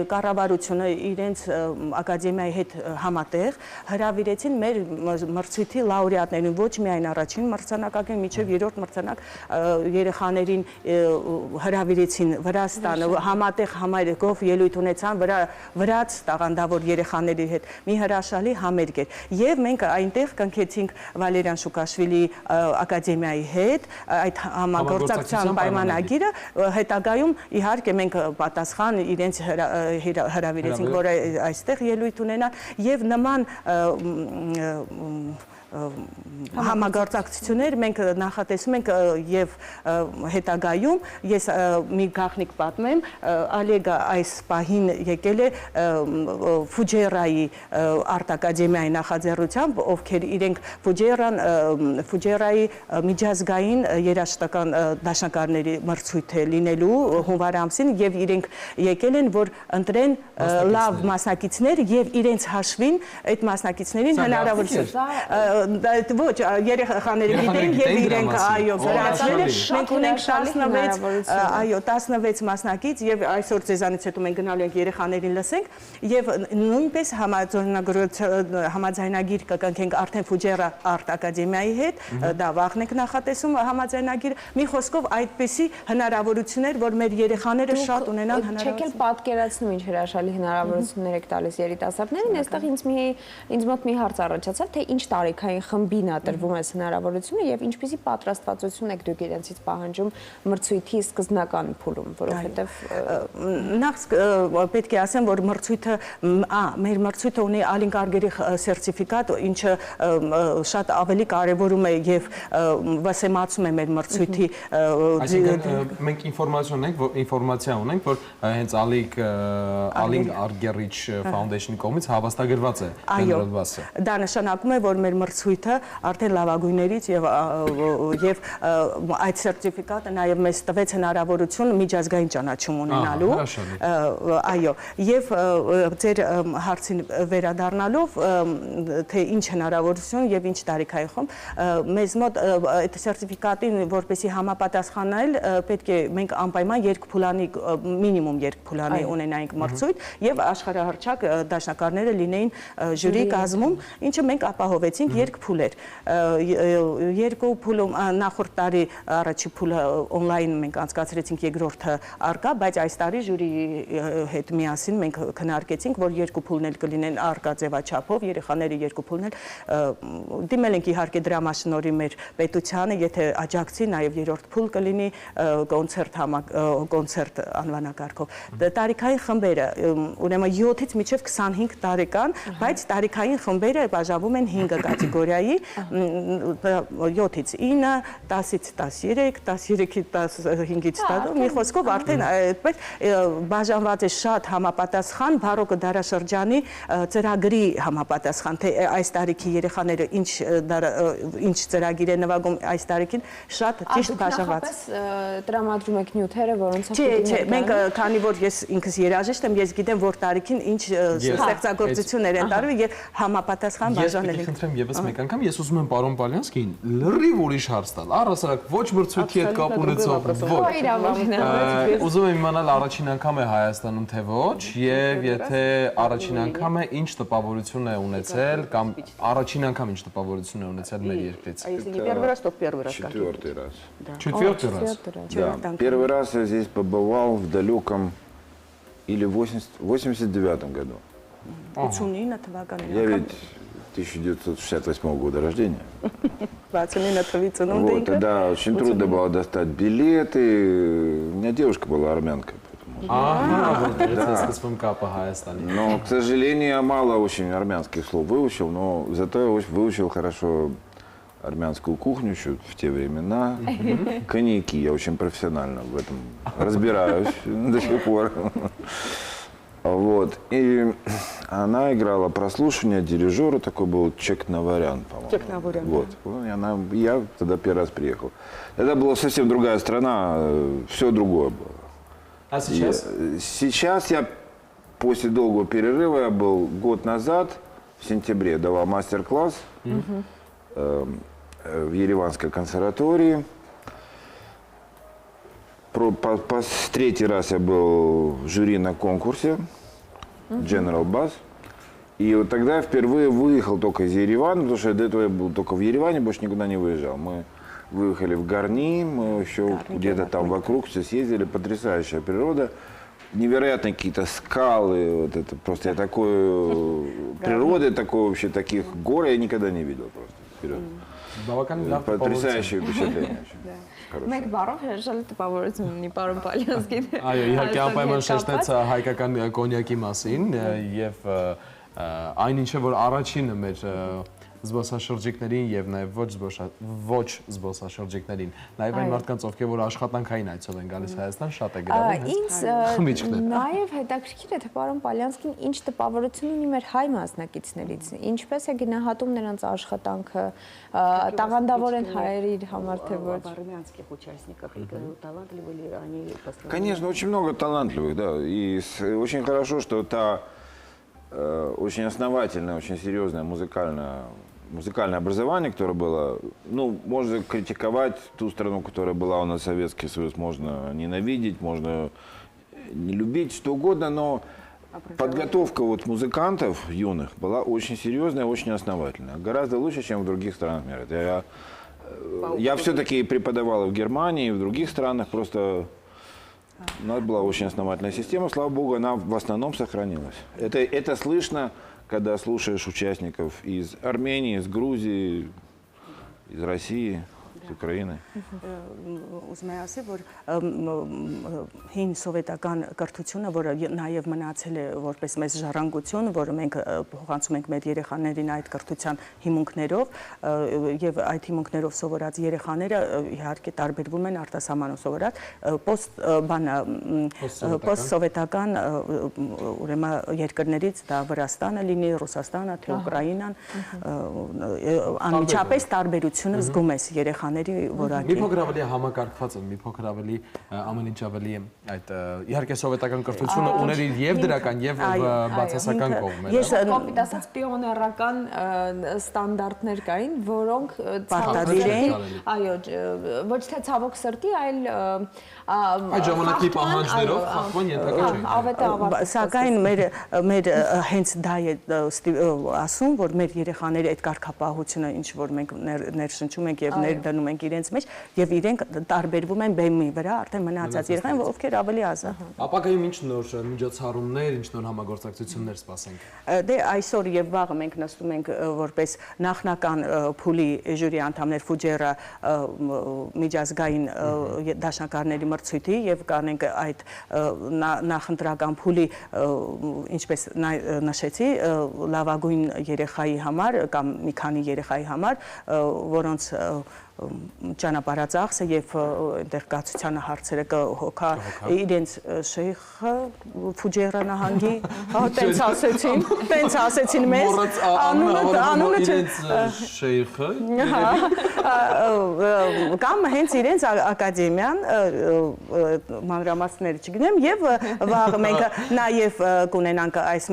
կառավարությունը իրենց ակադեմիայի հետ համատեղ հրավիրեցին մեր մրցույթի լաուրեատներին ոչ միայն առաջին մրցանակակին, մինչև երրորդ մրցանակ երեխաներին հրավիրեցին Վրաստանը, համատեղ համերգով ելույթ ունեցան վրաց տաղանդավոր երեխաների հետ մի հրաշալի համերգ էր։ Եվ մենք այնտեղ կնքեցինք Վալերիան Շուկաշվիլի ակադեմիայի հետ այդ համագործակցության պայմանագիրը, հետագայում իհարկե մենք պատասխան իրենց հրավիրեցինք, որ այստեղ ելույթ ունենան եւ նման համագործակցություններ մենք նախատեսում ենք եւ հետագայում ես մի գաղտնիք պատմեմ Ալեգա այս պահին եկել է Ֆուջերայի արտակադեմիայի նախաձեռնությամբ ովքեր իրենք Ֆուջերայի միջազգային երաժշտական դաշնակարների մրցույթ է լինելու հունվար ամսին եւ իրենք եկել են որ ընտրեն լավ մասնակիցներ եւ իրենց հաշվին այդ մասնակիցներին հնարավորություն ոչ երեխաները գիտեն եւ իրենք այո վրացիները մենք ունենք 16 մասնակից եւ այսօր ձեզանից հետո մենք գնալու ենք երեխաներին լսենք եւ նույնպես համաձայնագիր կկնքենք արդեն Ֆուջերա արտ ակադեմիայի հետ դա վաղն ենք նախատեսում համաձայնագիր մի խոսքով այդպեսի հնարավորություններ որ մեր երեխաները շատ ունենան հնարավորություն չեք էլ պատկերացնում ինչ հրաշալի հնարավորություններ եք տալիս երիտասարդներին այստեղ ինձ մոտ մի հարց առաջացավ թե ինչ տարիքային խմբին է տրվում այս հնարավորությունը եւ ինչպեսի պատրաստվածություն եք դուք իրենցից պահանջում մրցույթի սկզբնական փուլում, որովհետեւ նախ պետք է ասեմ, որ մրցույթը մեր մրցույթը ունի ալինկարգերի սերտիֆիկատ, ինչը շատ ավելի կարեւորում է եւ վասեմացում է մեր մրցույթի այսինքն մենք ինֆորմացիա ունենք, որ հենց Ալինկ Արգերիչ Ֆաունդեյշնի կողմից հավաստագրված է ներդրվածը։ Դա նշանակում է, որ մեր մրցույթը արդեն լավագույններից եւ այդ սերտիֆիկատը նաեւ մեզ տվեց հնարավորություն միջազգային ճանաչում ունենալու այո եւ ձեր հարցին վերադառնալով թե ինչ հնարավորություն եւ ինչ տարիքային խումբ մեզ մոտ այդ սերտիֆիկատին որպեսի համապատասխանել պետք է մենք անպայման երկփուլանի մինիմում երկփուլանի ունենայինք մրցույթ եւ աշխարհահռչակ դաշնակարները լինեին ժյուրի կազմում ինչը մենք ապահովեցինք երկփուլեր երկու փուլում նախորդ տարի առաջի փուլը on-line մենք անցկացրեցինք երկրորդը արկա բայց այս տարի ժյուրիի հետ միասին մենք քննարկեցինք որ երկու փուլն էլ կլինեն արկա ձևաչափով երեխաների երկու փուլն էլ դիմել ենք իհարկե դրամաշնորհի մեր պետությանը եթե աջակցի նաեւ երրորդ փուլ կլինի կոնցերտ անվանակարգով տարիքային խմբերը ուրեմն 7-ից մինչև 25 տարեկան բայց տարիքային խմբերը բաժանվում են 5 կատեգորիայի կատեգորիայի 7-ից 9, 10-ից 13, 13-ից 15-ից 10, մի խոսքով արդեն այդպես բաժանված է շատ համապատասխան բարոկկո դարաշրջանի ծրագրի համապատասխան, թե այս տարիքի երեխաները ինչ ծրագիր է նվագում այս տարիքին, շատ ճիշտ բաժանված։ Տրամադրում եք նյութերը, որոնցով Չէ, մենք քանի որ ես ինքս երաժիշտ եմ, ես գիտեմ որ տարիքին ինչ ստեղծագործություններ են տարվում եւ համապատասխան բաժանել ենք։ Ես խնդրեմ եւս մեկ անգամ, ես ուզում եմ պարոն Պալյանսկին լրիվ ուրիշ հարց տալ։ Առհասարակ ոչ մրցույթի հետ կապ ունեցող, ոչ։ Ուզում եմ իմանալ առաջին անգամ է Հայաստանում թե ոչ եւ եթե առաջին անգամ է ինչ տպավորություն է ունեցել կամ առաջին անգամ ինչ տպավորություն է ունեցել մեր երկրից։ Первый раз, то первый раз. Четвертый раз. Четвертый раз. Да. Первый раз я здесь побывал в далеком или в 89 году. Я ведь 1968 года рождения. Вот, тогда очень трудно было достать билеты. У меня девушка была армянка. Но, к сожалению, я мало очень армянских слов выучил, но зато я выучил хорошо армянскую кухню еще в те времена. Коньяки, я очень профессионально в этом разбираюсь до сих пор. Вот. И она играла прослушивание дирижера, такой был Чек Наварян, по-моему. Чек Наварян. Вот. Я тогда первый раз приехал. Это была совсем другая страна, все другое было. А сейчас? Сейчас я после долгого перерыва, я был год назад, в сентябре, давал мастер-класс в Ереванской консерватории. Третий раз я был в жюри на конкурсе General Bass. И вот тогда я впервые выехал только из Еревана, потому что до этого я был только в Ереване, больше никуда не выезжал. Мы выехали в Гарни, мы еще где-то там вокруг все съездили, потрясающая природа. Невероятные какие-то скалы, вот это просто я такой природы, такой вообще таких гор я никогда не видел просто вперед. Потрясающее впечатление. Մեկ բառով հրաշալի տպավորություն ունի պարոն Պալյանսկին։ Այո, իհարկե անպայման շեշտեց հայկական կոնյակի մասին եւ այն ինչը որ առաջինը մեր զբոսաշրջիկներին եւ նաեւ ոչ զբոսաշրջիկներին, նաեւ այն մարդկանց ովքեր որ աշխատանքային այցով են գալիս Հայաստան, շատ է գրավում հենց խմիչքներ։ Նաեւ հետաքրքիր է թե պարոն Պալյանսկին ինչ տպավորություն ունի մեր հայ մասնակիցներից, ինչպես է գնահատում նրանց աշխատանքը, տաղանդավոր են հայեր իր համար թե ոչ։ Армянских участников талантливые ли они? Конечно, очень много талантливых, да, и очень хорошо, что та очень основательное, очень серьезное музыкальное образование, которое было, ну, можно критиковать ту страну, которая была у нас, Советский Союз, можно ненавидеть, можно не любить, что угодно, но подготовка вот музыкантов юных была очень серьезная, очень основательная, гораздо лучше, чем в других странах мира. Я все-таки преподавал и в Германии, и в других странах, просто у нас была очень основательная система, слава богу, она в основном сохранилась. Это слышно, когда слушаешь участников из Армении, из Грузии, из России, из Украины. Ուզում եմ ասել, որ հին սովետական կրթությունը, որը նաև մնացել է որպես մեծ ժառանգություն, որը մենք փոխանցում ենք մեր երեխաներին այդ կրթության հիմունքներով, եւ այդ հիմունքներով սովորած երեխաները իհարկե տարբերվում են արտասահմանով սովորած post-սովետական ուրեմն երկրներից, դա Վրաստանը լինի, Ռուսաստանը, թե Ուկրաինան, անմիջապես տարբերությունը զգում ես երեխաների որակի։ Մի փոքր ավելի համակարգված է, մի փոքր ավելի ամեն ինչ ավելի այդ իհարկե սովետական կրթությունը ուներ իր եւ դրական եւ բացասական կողմերը։ Կոպիտ ասած պիոներական ստանդարտներ կային, որոնք պարտադիր էին, այո, ոչ թե ցավոք սրտի, այլ այդ ժամանակի պահանջներով խախտման ենթակա չէին։ Սակայն մեր հենց դա է ասում, որ մեր երեխաները այդ կարգապահությունը, ինչ որ մենք ներշնչում ենք եւ ներդնում ենք իրենց մեջ եւ իրենք տարբերվում են բեմի վրա արդեն մնացած երեխան, ովքեր ավելի ազատ։ Ապագայում ինչ նոր միջոցառումներ, ինչ նոր համագործակցություններ սպասենք։ Դե այսօր եւ վաղը մենք նստում ենք որպես նախնական փուլի ժյուրի անդամներ Ֆուջերա միջազգային դաշնակահարների մրցույթի եւ կանենք այդ նախընտրական փուլի ինչպես նշեցի լավագույն երեխայի համար կամ մի քանի երեխայի համար, որոնց ճանապարհածախսը եւ այնտեղ կացությանը հարցերը կհոգա իրենց շեյխը Ֆուջերա նահանգի, տենց ասեցին մեզ անունը իրենց շեյխը կամ հենց իրենց ակադեմիան մանրամասները չգիտեմ եւ վաղ մենք նաեւ կունենանք այս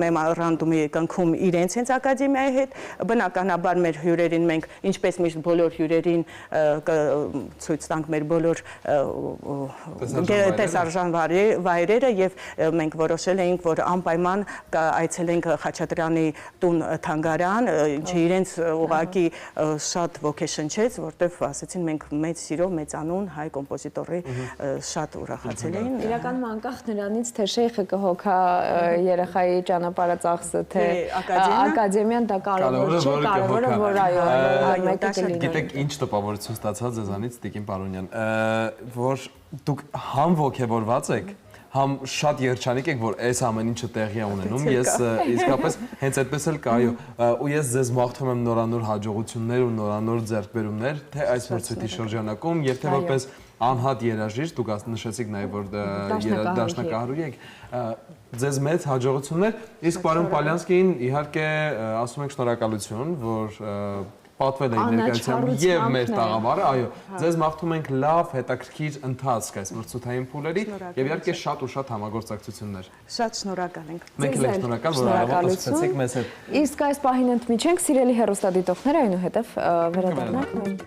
մեմորանդումի կնքում իրենց հենց ակադեմիայի հետ բնականաբար մեր հյուրերին մենք ինչպես միշտ բոլոր հյուրերին ցույց տանք մեր բոլոր տեսարժան վայրերը եւ մենք որոշել էինք որ անպայման այցելենք Խաչատրյանի տուն թանգարան, ինչը իրենց ուղղակի շատ ոգեշնչեց, որտեվ ասեցին մենք մեծ սիրով մեծանուն հայ կոմպոզիտորի շատ ուրախացել էին։ Իրականում անկախ նրանից թե շեյխը կհոգա երեխայի ճանապարհածախսը, թե ակադեմիան դա կարևոր չէ, կարևորը որ այո մեկը կլինի։ Գիտեք ինչ տպավորություն ստացա ձեզանից Տիկին Պարոնյան, որ դուք համ ոգևորված եք, համ շատ երջանիկ եք, որ այս ամեն ինչը տեղի է ունենում, ես իսկապես հենց այդպես էլ կա, ու ես ձեզ մաղթում եմ նորանոր հաջողություններ ու նորանոր ձեռքբերումներ, թե այս մրցույթի շրջանակում եւ թե որպես անհատ երաժիշտ, դուք նշեցիք նաեւ որ դաշնակահարուհի եք, ձեզ մեծ հաջողություններ, իսկ պարոն Պալյանսկիին իհարկե ասում ենք շնորհակալություն, որ պատվել է ներկայությամբ եւ մեր տաղավարը, այո, ձեզ մաղթում ենք լավ, հետաքրքիր ընթացք այս մրցութային փուլերի եւ իհարկե շատ ու շատ համագործակցություններ։ Շատ շնորհակալ ենք։ Մենք էլ շնորհակալ, որ առավոտեցիք մեզ հետ։ Իսկ այս պահին ընդմիջենք սիրելի հեռուստադիտողներ, այնուհետև վերադառնանք։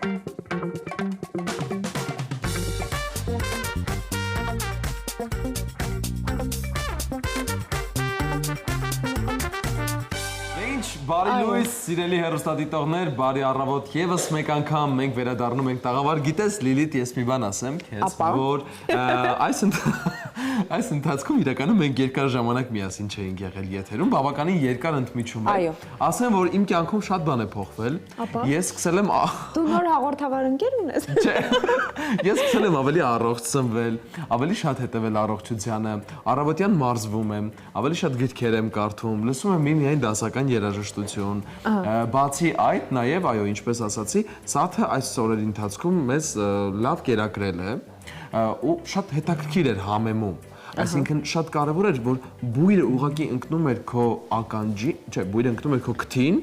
Բարի լույս, սիրելի հեռուստադիտողներ, բարի առավոտ եւս մեկ անգամ մենք վերադառնում ենք տաղավար։ Գիտես, Լիլիթ, ես մի բան ասեմ քեզ, որ այս ընթացքում իրականում մենք երկար ժամանակ միասին չէինք եղել եթերում, բավականին երկար ընդմիջում է։ Ասեմ, որ իմ կյանքում շատ բան է փոխվել։ Ես սկսել եմ Դու նոր հաղորդավար ընկեր ունես։ Չէ։ Ես սկսել եմ ավելի առողջ սնվել, ավելի շատ հետևել առողջությանը, առավոտյան մարզվում եմ, ավելի շատ գրքեր եմ կարդում, լսում եմ միայն դասական երաժշտություն։ Բացի այդ, նաև, այո, ինչպես ասացի, Սաթը այս օրերի ընթացքում մեզ լավ կերակրել է ու շատ հետաքրքիր էր համեմում։ Այսինքն շատ կարևոր էր, որ բույրը ուղղակի ընկնում էր քո ականջի, չէ, բույրը ընկնում էր քո քթին,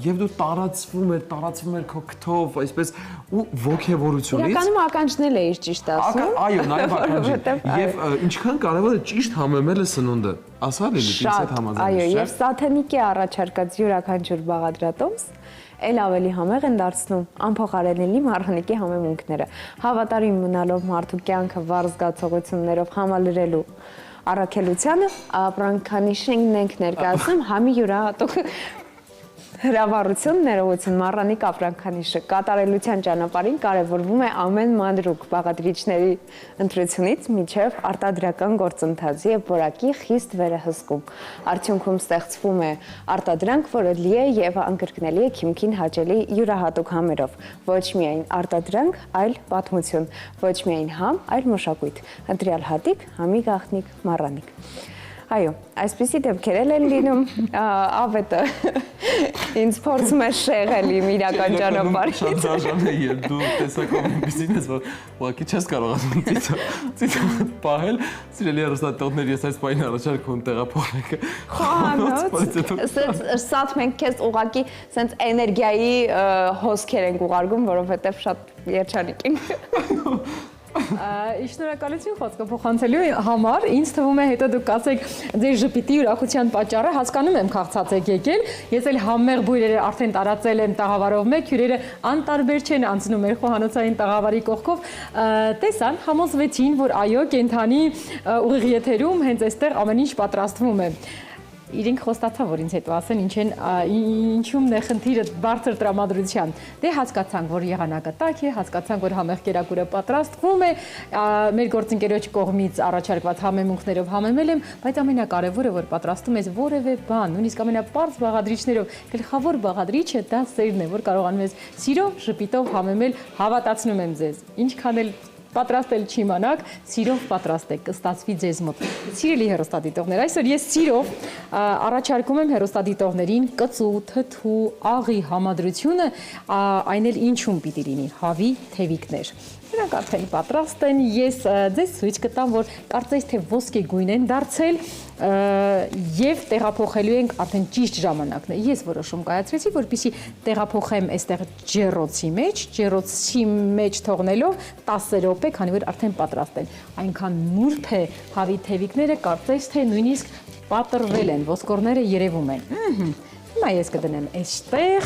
եւ դու տարածվում էր քո քթով, այսպես ու ոգևորությունից։ Իրականում ականջն էլ էիր ճիշտ ասում։ Այո, նաեւ ականջին։ Եվ ինչքան կարևոր է ճիշտ համեմելը սնունդը։ Ասա Լիլիթ, ինձ հետ համաձայն ես։ Այո, եւ Սաթենիկի առաջարկած յուրաքանչյուր բաղադրատոմս էլ ավելի համեղ են դարձնում անփոխարինելի մառանիկի համեմունքները, հավատարիմ մնալով մարդու կյանքը վառ զգացողություններով համալրելու առաքելությանը, ապրանքանիշն ենք ներկայացնում համի յուրահատուկ հրավառություն, ներողություն, մառանիկ ապրանքանիշը կատարելության ճանապարհին կարևորվում է ամեն մանրուք բաղադրիչների ընտրությունից մինչև արտադրական գործընթացի եւ որակի խիստ վերահսկում։ Արդյունքում ստեղծվում է արտադրանք, որը լի է եւ անկրկնելի է քիմքին հաճելի յուրահատուկ համերով։ Ոչ միայն արտադրանք, այլ պատմություն, ոչ միայն համ, այլ մշակույթ։ Ընտրյալ հատիկ, համի գաղտնիք, մառանիկ։ Այո, այսպիսի դեպքեր են լինում, ավետը ինձ փորձում է շեղել իմ իրական ճանապարհից։ Շատ դաժան է, երբ դու տեսակով այնպեսին ես, որ ուղղակի չես կարողանում ծիծաղ պահել։ Սիրելի հեռուստադիտողներ, ես այս պահին առաջարկ ունեմ տեղափոխենք խոհանոց, սա մենք քեզ ուղղակի սենց էներգիայի հոսքեր ենք ուղարկում, որովհետև շատ երջանիկ ենք։ Շնորհակալություն խոսքը փոխանցելու համար, ինձ թվում է հետո դուք ասեք ձեր ժպիտի ուրախության պատճառը, հասկանում եմ քաղցած եք եկել, ես էլ համեղ բույրերը արդեն տարածել եմ տաղավարով մեկ, հյուրերը անտարբեր չեն անցնում մեր խոհանոցային տաղավարի կողքով, տեսան, համոզվեցին, որ այո, կենթանի ուղիղ եթերում հենց այստեղ ամեն ինչ պատրաստվում է։ իրենք խոստացան, որ ինձ հետո ասեն ինչումն է խնդիրը բարձր տրամադրության։ Դե հասկացանք, որ եղանակը տաք է, հասկացանք, որ համեղ կերակուրը պատրաստվում է, մեր գործընկերոջ կողմից առաջարկված համեմունքներով համեմել եմ, բայց ամենակարևորը, որ պատրաստում ես որևէ բան, նույնիսկ ամենապարզ բաղադրիչներով, գլխավոր բաղադրիչը դա սերն է, որ կարողանում ես սիրով, ժպիտով համեմել, հավատացնում եմ ձեզ։ Ինչքան էլ պատրաստել չիմանաք, սիրով պատրաստեք, կստացվի ձեզ մոտ։ Սիրելի հեռուստադիտողներ, այսօր ես սիրով առաջարկում եմ հեռուստադիտողներին կծու, թթու, աղի համադրությունը, այն էլ ինչում պիտի լինի, հավի թևիկներ։ Նրանք արդեն պատրաստ են, ես ձեզ ցույց կտամ, որ կարծես թե ոսկե գույն են դարձել եւ տեղափոխելու ենք արդեն ճիշտ ժամանակն է։ Ես որոշում կայացրեցի, որպեսզի տեղափոխեմ այստեղ ջեռոցի մեջ թողնելով 10 րոպե, քանի որ արդեն պատրաստ են։ Այնքան նուրբ է հավի թևիկները, կարծես թե նույնիսկ պատրվել են, ոսկորները երևում են։ Հիմա ես կդնեմ այստեղ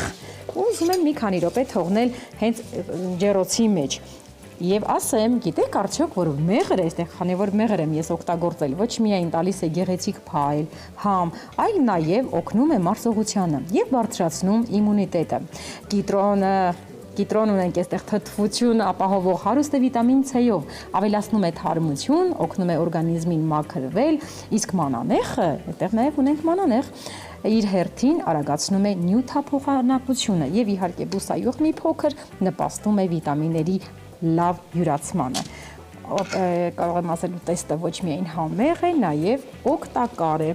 ու ուզում եմ մի քանի րոպե թողնել հենց ջեռոցի մեջ։ Եվ ասեմ, գիտեք արդյոք, որ մեղրը այստեղ, քանի որ մեղր եմ ես օգտագործել, ոչ միայն տալիս է գեղեցիկ փայլ, համ, այլ նաև օգնում է մարսողությանը եւ բարձրացնում իմունիտետը։ Կիտրոն ունենք այստեղ թթվություն ապահովող հարուստ է վիտամին C-ով, ավելացնում է թարմություն, օգնում է օրգանիզմին մաքրվել, իսկ մանանեխը, այստեղ նաև ունենք մանանեխ, իր հերթին արագացնում է նյութափոխանակությունը եւ իհարկե բուսայող մի փոքր նպաստում է վիտամինների լավ յուրացմանը։ Կարող եմ ասել, տեստը ոչ միայն համեղ է, նաև օգտակար է։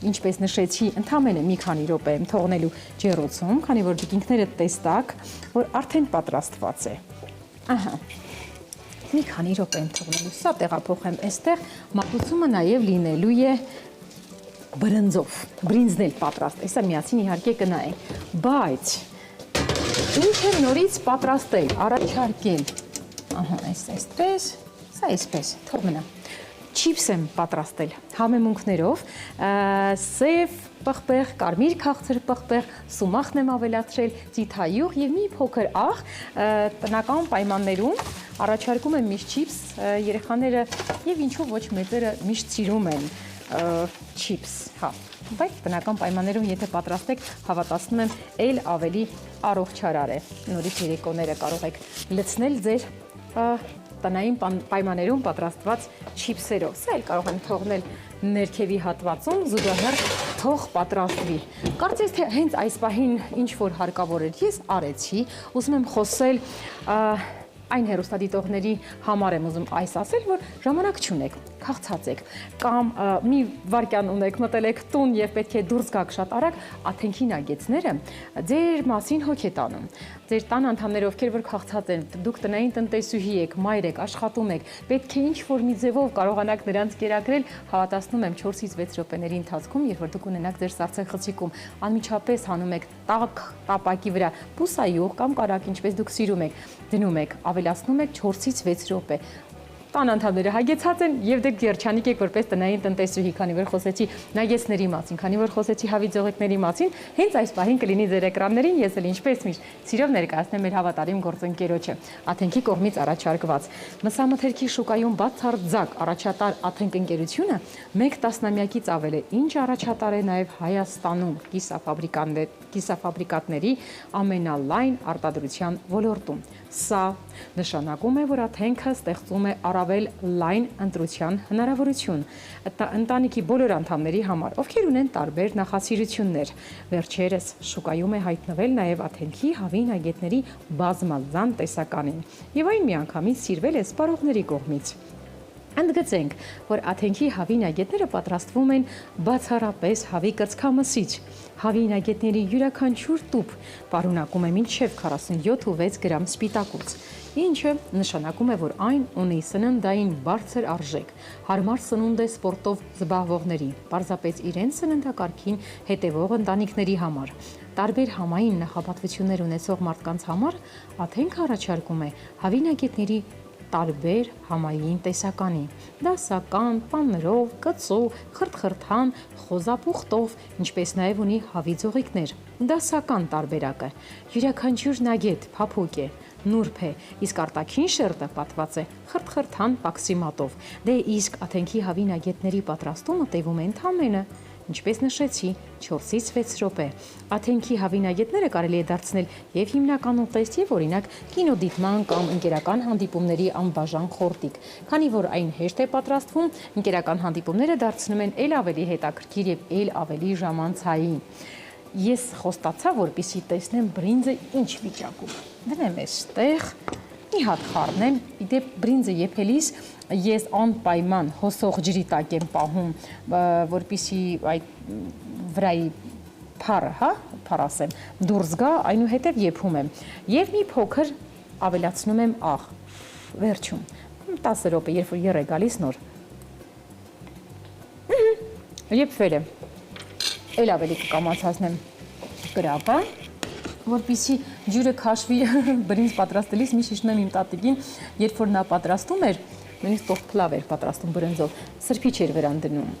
Ինչպես նշեցի, ընդամենը մի քանի րոպե եմ թողնելու ջեռոցում, քանի որ դուք ինքներդ տեստաք, որ արդեն պատրաստված է։ Ահա։ Մի քանի րոպե եմ թողնելու։ Սա տեղափոխեմ այստեղ, մատուցումը նաև լինելու է բրնձով։ Բրինձն էլ պատրաստ։ Այսա միասին իհարկե կնայենք։ Բայց ինչ է նորից պատրաստել, առաջարկել։ Ահա, այսպես, սա այսպես, թող մնա։ Չիփս եմ պատրաստել համեմունքներով, սև պղպեղ, կարմիր քաղցր պղպեղ, սումախն եմ ավելացրել, ծիթայյուղ եւ մի փոքր աղ, տնական պայմաններում առաջարկում եմ միշտ չիփս, երեխաները եւ ինչու ոչ մեծերը միշտ սիրում են չիփս, հա։ Բայց տնական պայմաններում եթե պատրաստեք, հավատացնում եմ, ել ավելի առողջարար է։ Նորից երեկոները կարող եք լցնել ձեր տնային պայմաններում պատրաստված չիփսերով։ Սա էլ կարող եմ թողնել ներքևի հատվածում, զուգահեռ թող պատրաստվի։ Կարծես թե հենց այս պահին ինչ որ հարկավոր էր, ես արեցի, ուզում եմ խոսել այն հեռուստադիտողների համար եմ ուզում այս ասել, որ ժամանակ չունեք, քաղցած եք, կամ մի վարքյան ունեք, մտել եք տուն եւ պետք է դուրս գաք շատ արագ, Աթենքի նագեցները ձեր մասին հոգ է տանում։ Ձեր տան անդամները, ովքեր որ քաղցած են, դուք տնային տնտեսուհի եք, մայր եք, աշխատում եք, պետք է ինչ-որ մի ձևով կարողանաք նրանց կերակրել, հավատացնում եմ 4-ից 6 րոպեների ընթացքում, երբ որ դուք ունենաք ձեր սառցե խցիկում, անմիջապես հանում եք տաք տապակի վրա բուսայյուղ կամ կարակ, ինչպես դուք սիրում եք, դնում եք, ավելացնում եք 4-ից 6 րոպե։ Տան անդամները հագեցած են եւ դուք երջանիկ եք որպես տնային տնտեսուհի, քանի որ խոսեցի նագեցների մասին, քանի որ խոսեցի հավի ձողիկների մասին, հենց այս պահին կլինի ձեր էկրաններին, ես էլ ինչպես միշտ սիրով ներկայացնեմ մեր հավատարիմ գործընկերոջը, Աթենքի կողմից առաջարկված մսամթերքի շուկայում բացարձակ առաջատար Աթենք ընկերությունը 1 տասնամյակից ավել է, ինչ առաջատար է նաեւ Հայաստանում կիսաֆաբրիկատների ամենալայն արտադրության ոլորտում։ Սա նշանակում է, որ Աթենքը ստեղծում է առավել լայն ընտրության հնարավորություն ընտանիքի բոլոր անդամների համար, ովքեր ունեն տարբեր նախասիրություններ։ Վերջերս շուկայում է հայտնվել նաև Աթենքի հավի նագետների բազմազան տեսականին, եւ այն միանգամից սիրվել է սպառողների կողմից։ Ընդգծենք, որ Աթենքի հավի նագետները պատրաստվում են բացառապես հավի կրծքամսից։ Հավի նագետների յուրաքանչյուր տուփ պարունակում է մինչև 47.6 գրամ սպիտակուց, ինչը նշանակում է, որ այն ունի սննդային բարձր արժեք, հարմար սնունդ է սպորտով զբաղվողների, պարզապես իրենց սննդակարգին հետևող ընտանիքների համար։ Տարբեր համային նախապատվություններ ունեցող մարդկանց համար Աթենքը առաջարկում է հավի նագետների տարբեր համային տեսականի, դասական, պանրով, կծու, խրթխրթան, խոզապուխտով, ինչպես նաև ունի հավի ձողիկներ։ Դասական տարբերակը յուրաքանչյուր նագետ փափուկ է, նուրբ է, իսկ արտաքին շերտը պատված է խրթխրթան պաքսիմատով։ Դե իսկ Աթենքի հավի նագետների պատրաստումը տևում է ընդամենը Ինչպես նշեցի, 4-ից 6 րոպե։ Աթենքի հավինագետները կարելի է դարձնել եւ հիմնական ուտեստ եւ օրինակ կինոդիտման կամ ընկերական հանդիպումների անբաժան խորտիկ։ Քանի որ այն հեշտ է պատրաստվում, ընկերական հանդիպումները դարձնում են ել ավելի հետաքրքիր եւ ել ավելի ժամանցային։ Ես խոստացա, որպեսզի տեսնեմ բրինձը ինչ վիճակում։ Դնեմ այստեղ, մի հատ խառնեմ, իդեպ բրինձը եփելիս ես անպայման հոսող ջրի տակ եմ պահում, որպեսզի այդ վրայի փառը, փառ ասեմ, դուրս գա, այնուհետև եփում եմ։ Եվ մի փոքր ավելացնում եմ աղ։ Վերջում 10 րոպե, երբ որ եռ է գալիս նոր։ Եփվել է։ Էլ ավելի կկամացածնեմ կրակը, որպեսզի ջուրը քաշվի բրինձ պատրաստելիս միշտ հիշում եմ իմ տատիկին, երբ որ նա պատրաստում էր, նույնիսկ տող փլավ էր պատրաստում բրինձով, սրբիչ էր վրան դնում,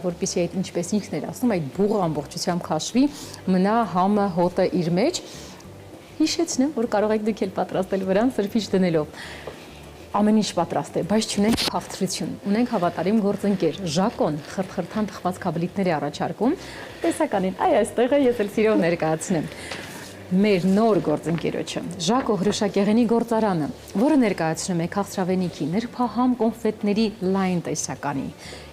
որպեսզի այդ ինչպես ինքն էր ասում, այդ բուղը ամբողջությամբ քաշվի, մնա համը հոտը իր մեջ։ Հիշեցնեմ, որ կարող եք դուք էլ պատրաստել վրան սրբիչ դնելով։ Ամեն ինչ պատրաստ է, բայց չունենք քաղցրություն։ Ունենք հավատարիմ գործընկեր, Ժակոն, խրթխրթան թխված կաբլիտներ է առաջարկում։ Տեսականին, այստեղ է, ես էլ սիրով ներկայացնեմ։ Մեր նոր գործընկերոջը, Ժակո հրուշակեղենի գործարանը, որը ներկայացնում է քաղցրավենիքի, նրբահամ կոնֆետների լայն տեսականի։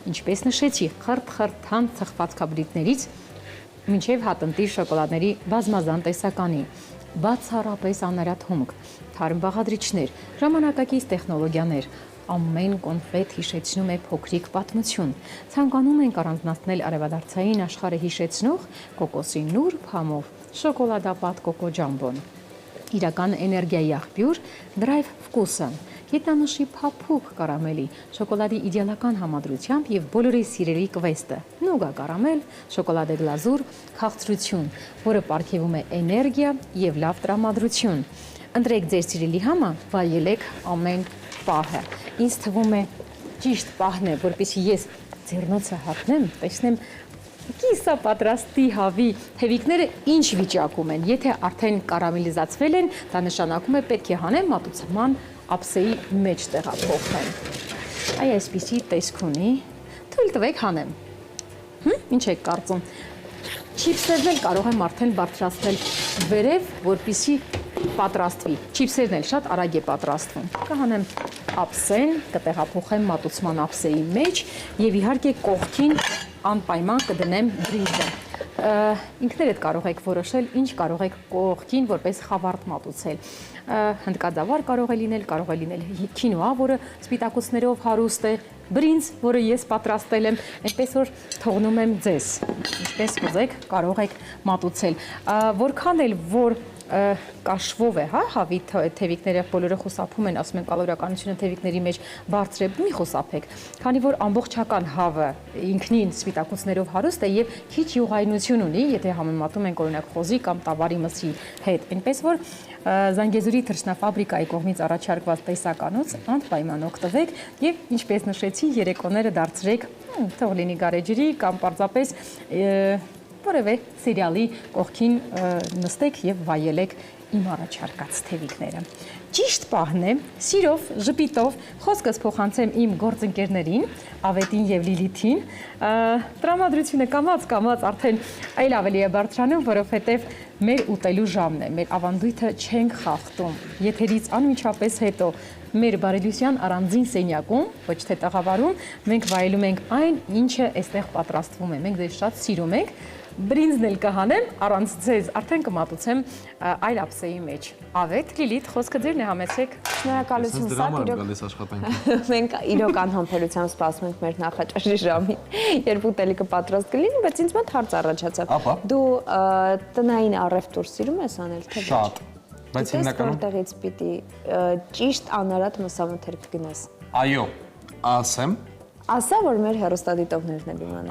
Ինչպես նշեցի, խրթխրթան թխված կաբլիտներից մինչև հատնտի շոկոլադների բազմազան տեսականի։ Բացառապես անարատ հումք, թարմ բաղադրիչներ, ժամանակակից տեխնոլոգիաներ, ամեն կոնֆետ հիշեցնում է փոքրիկ պատմություն։ Ցանկանում ենք առանձնացնել արևադարձային աշխարհը հիշեցնող կոկոսի նուրբ համով շոկոլադապատ կոկո ջամբոն։ Իրական էներգիայի աղբյուր Drive Vkus-ը, գետնանշի փափուկ կարամելի, շոկոլադի իդեալական համադրությամբ եւ բոլորի սիրելի կվեստը՝ նուգա կարամել, շոկոլադե գլազուր, քաղցրություն, որը պարգևում է էներգիա եւ լավ տրամադրություն։ Ընտրեք ձեր սիրելի համը, վայելեք ամեն պահը։ Ինձ թվում է ճիշտ պահն է, որպեսզի ես ձեռնոցը հատնեմ, տեսնեմ կիսա պատրաստի հավի թևիկները ինչ վիճակում են։ Եթե արդեն կարամելիզացվել են, դա նշանակում է պետք է հանեմ մատուցման ափսեի մեջ տեղափոխեմ։ Այ այսպիսի տեսք ունի։ Թույլ տվեք հանեմ։ Ինչ եք կարծում։ Չիպսերն էլ կարող եմ արդեն բարձրացնել վերև, որպեսզի պատրաստվի։ Չիպսերն էլ շատ արագ է պատրաստվում։ Կհանեմ ափսեն, կտեղափոխեմ մատուցման ափսեի մեջ եւ իհարկե կողքին անպայման կդնեմ բրինձը։ Ինքներդ կարող եք որոշել, ինչ կարող եք կողքին որպես խավարտ մատուցել։ Հնդկադավար կարող է լինել քինոա, որը սպիտակուցներով հարուստ է, բրինձ, որը ես պատրաստել եմ, այնպես որ թողնում եմ ձեզ։ Ինչպես կուզեք, կարող եք մատուցել։ Որքան էլ որ կաշվով է, հավի թևիկները բոլորը խուսափում են, ասում են կալորիականությունը թևիկների մեջ բարձր է, մի խուսափեք, քանի որ ամբողջական հավը ինքնին սպիտակուցներով հարուստ է եւ քիչ յուղայնություն ունի, եթե համեմատում ենք օրինակ խոզի կամ տավարի մսի հետ, այնպես որ Զանգեզուրի թռչնաֆաբրիկայի կողմից առաջարկված տեսականոց անպայման օգտվեք եւ ինչպես նշեցի, երեկոները դարձրեք, թող լինի գարեջրի կամ պարզապես որևէ սերիալի կողքին նստեք եւ վայելեք իմ առաջարկած թևիկները։ Ճիշտ պահն է, սիրով, ժպիտով խոսքս փոխանցեմ իմ գործընկերներին, Ավետին եւ Լիլիթին։ Տրամադրությունը կամած արդեն այլ ավելի է բարձրանում, որովհետեւ մեր ուտելու ժամն է, մեր ավանդույթը չենք խախտում։ Եթերից անմիջապես հետո մեր բարելյուսյան առանձին սենյակում, ոչ թե տաղավարում, մենք վայելում ենք այն, ինչը այստեղ պատրաստվում է։ Մենք ձեզ շատ սիրում ենք։ Բրինձն էլ կհանեմ, առանց ձեզ արդեն կմատուցեմ այլ ափսեի մեջ։ Ավետ, Լիլիթ, խոսքը ձերն է, համեցեք։ Շնորհակալություն, սա մենք իրոք անհամբերությամբ սպասում ենք մեր նախաճաշի ժամին, երբ ուտելիքը պատրաստ կլինի, բայց ինձ մոտ հարց առաջացավ։ Դու տնային առևտուր սիրում ես անել, թե ոչ։ Շատ։ Բայց հիմնականում որտեղից պիտի ճիշտ անարատ մսամթերք գնաս։ Այո, ասեմ։ Ասա, որ մեր հեռուստադիտողներն են իմանում։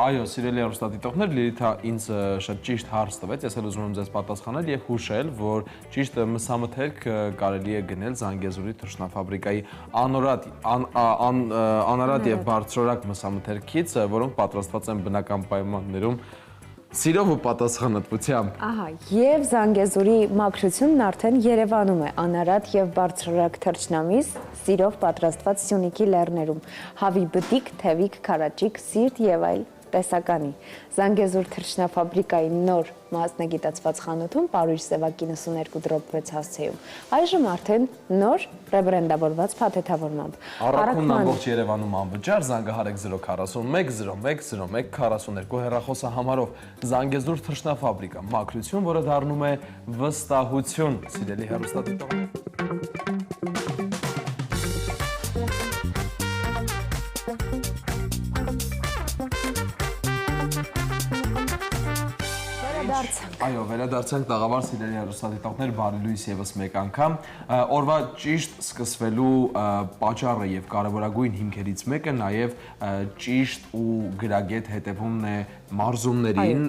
Այո, սիրելի հեռուստադիտողներ, Լիլիթը ինձ շատ ճիշտ հարց տվեց, ես էլ ուզում եմ ձեզ պատասխանել եւ հուշել, որ ճիշտ մսամթերք կարելի է գնել Զանգեզուրի թռչնաֆաբրիկայի անարատ եւ բարձրորակ մսամթերքից, որոնք պատրաստված են բնական պայմաններում սիրով ու պատասխանատվությամբ։ Ահա, եւ Զանգեզուրի մաքրությունն արդեն Երևանում է, անարատ եւ բարձրորակ թռչնամիս, սիրով պատրաստված Սյունիքի լեռներում, հավի բտիկ, թևիկ, քարաճիկ, սիրտ եւ այլ տեսականի։ Զանգեզուր թռչնաֆաբրիկայի նոր մասնագիտացված խանութում Պարույր Սևակ 92/6 հասցեում։ Այժմ արդեն նոր ռեբրենդավորված փաթեթավորմամբ։ Առաքումն ամբողջ Երևանում անվճար, զանգահարեք 041 01 01 42 հեռախոսահամարով։ Զանգեզուր թռչնաֆաբրիկա, մաքրություն, որը դառնում է վստահություն, սիրելի հեռուստադիտողներ։ Այո, վերադարձանք տաղավար սիրելի հեռուստադիտողներ, բարի լույս եւս մեկ անգամ։ Օրվա ճիշտ սկսվելու պատճառը եւ կարևորագույն հիմքերից մեկը նաեւ ճիշտ ու գրագետ հետևումն է մարզումներին,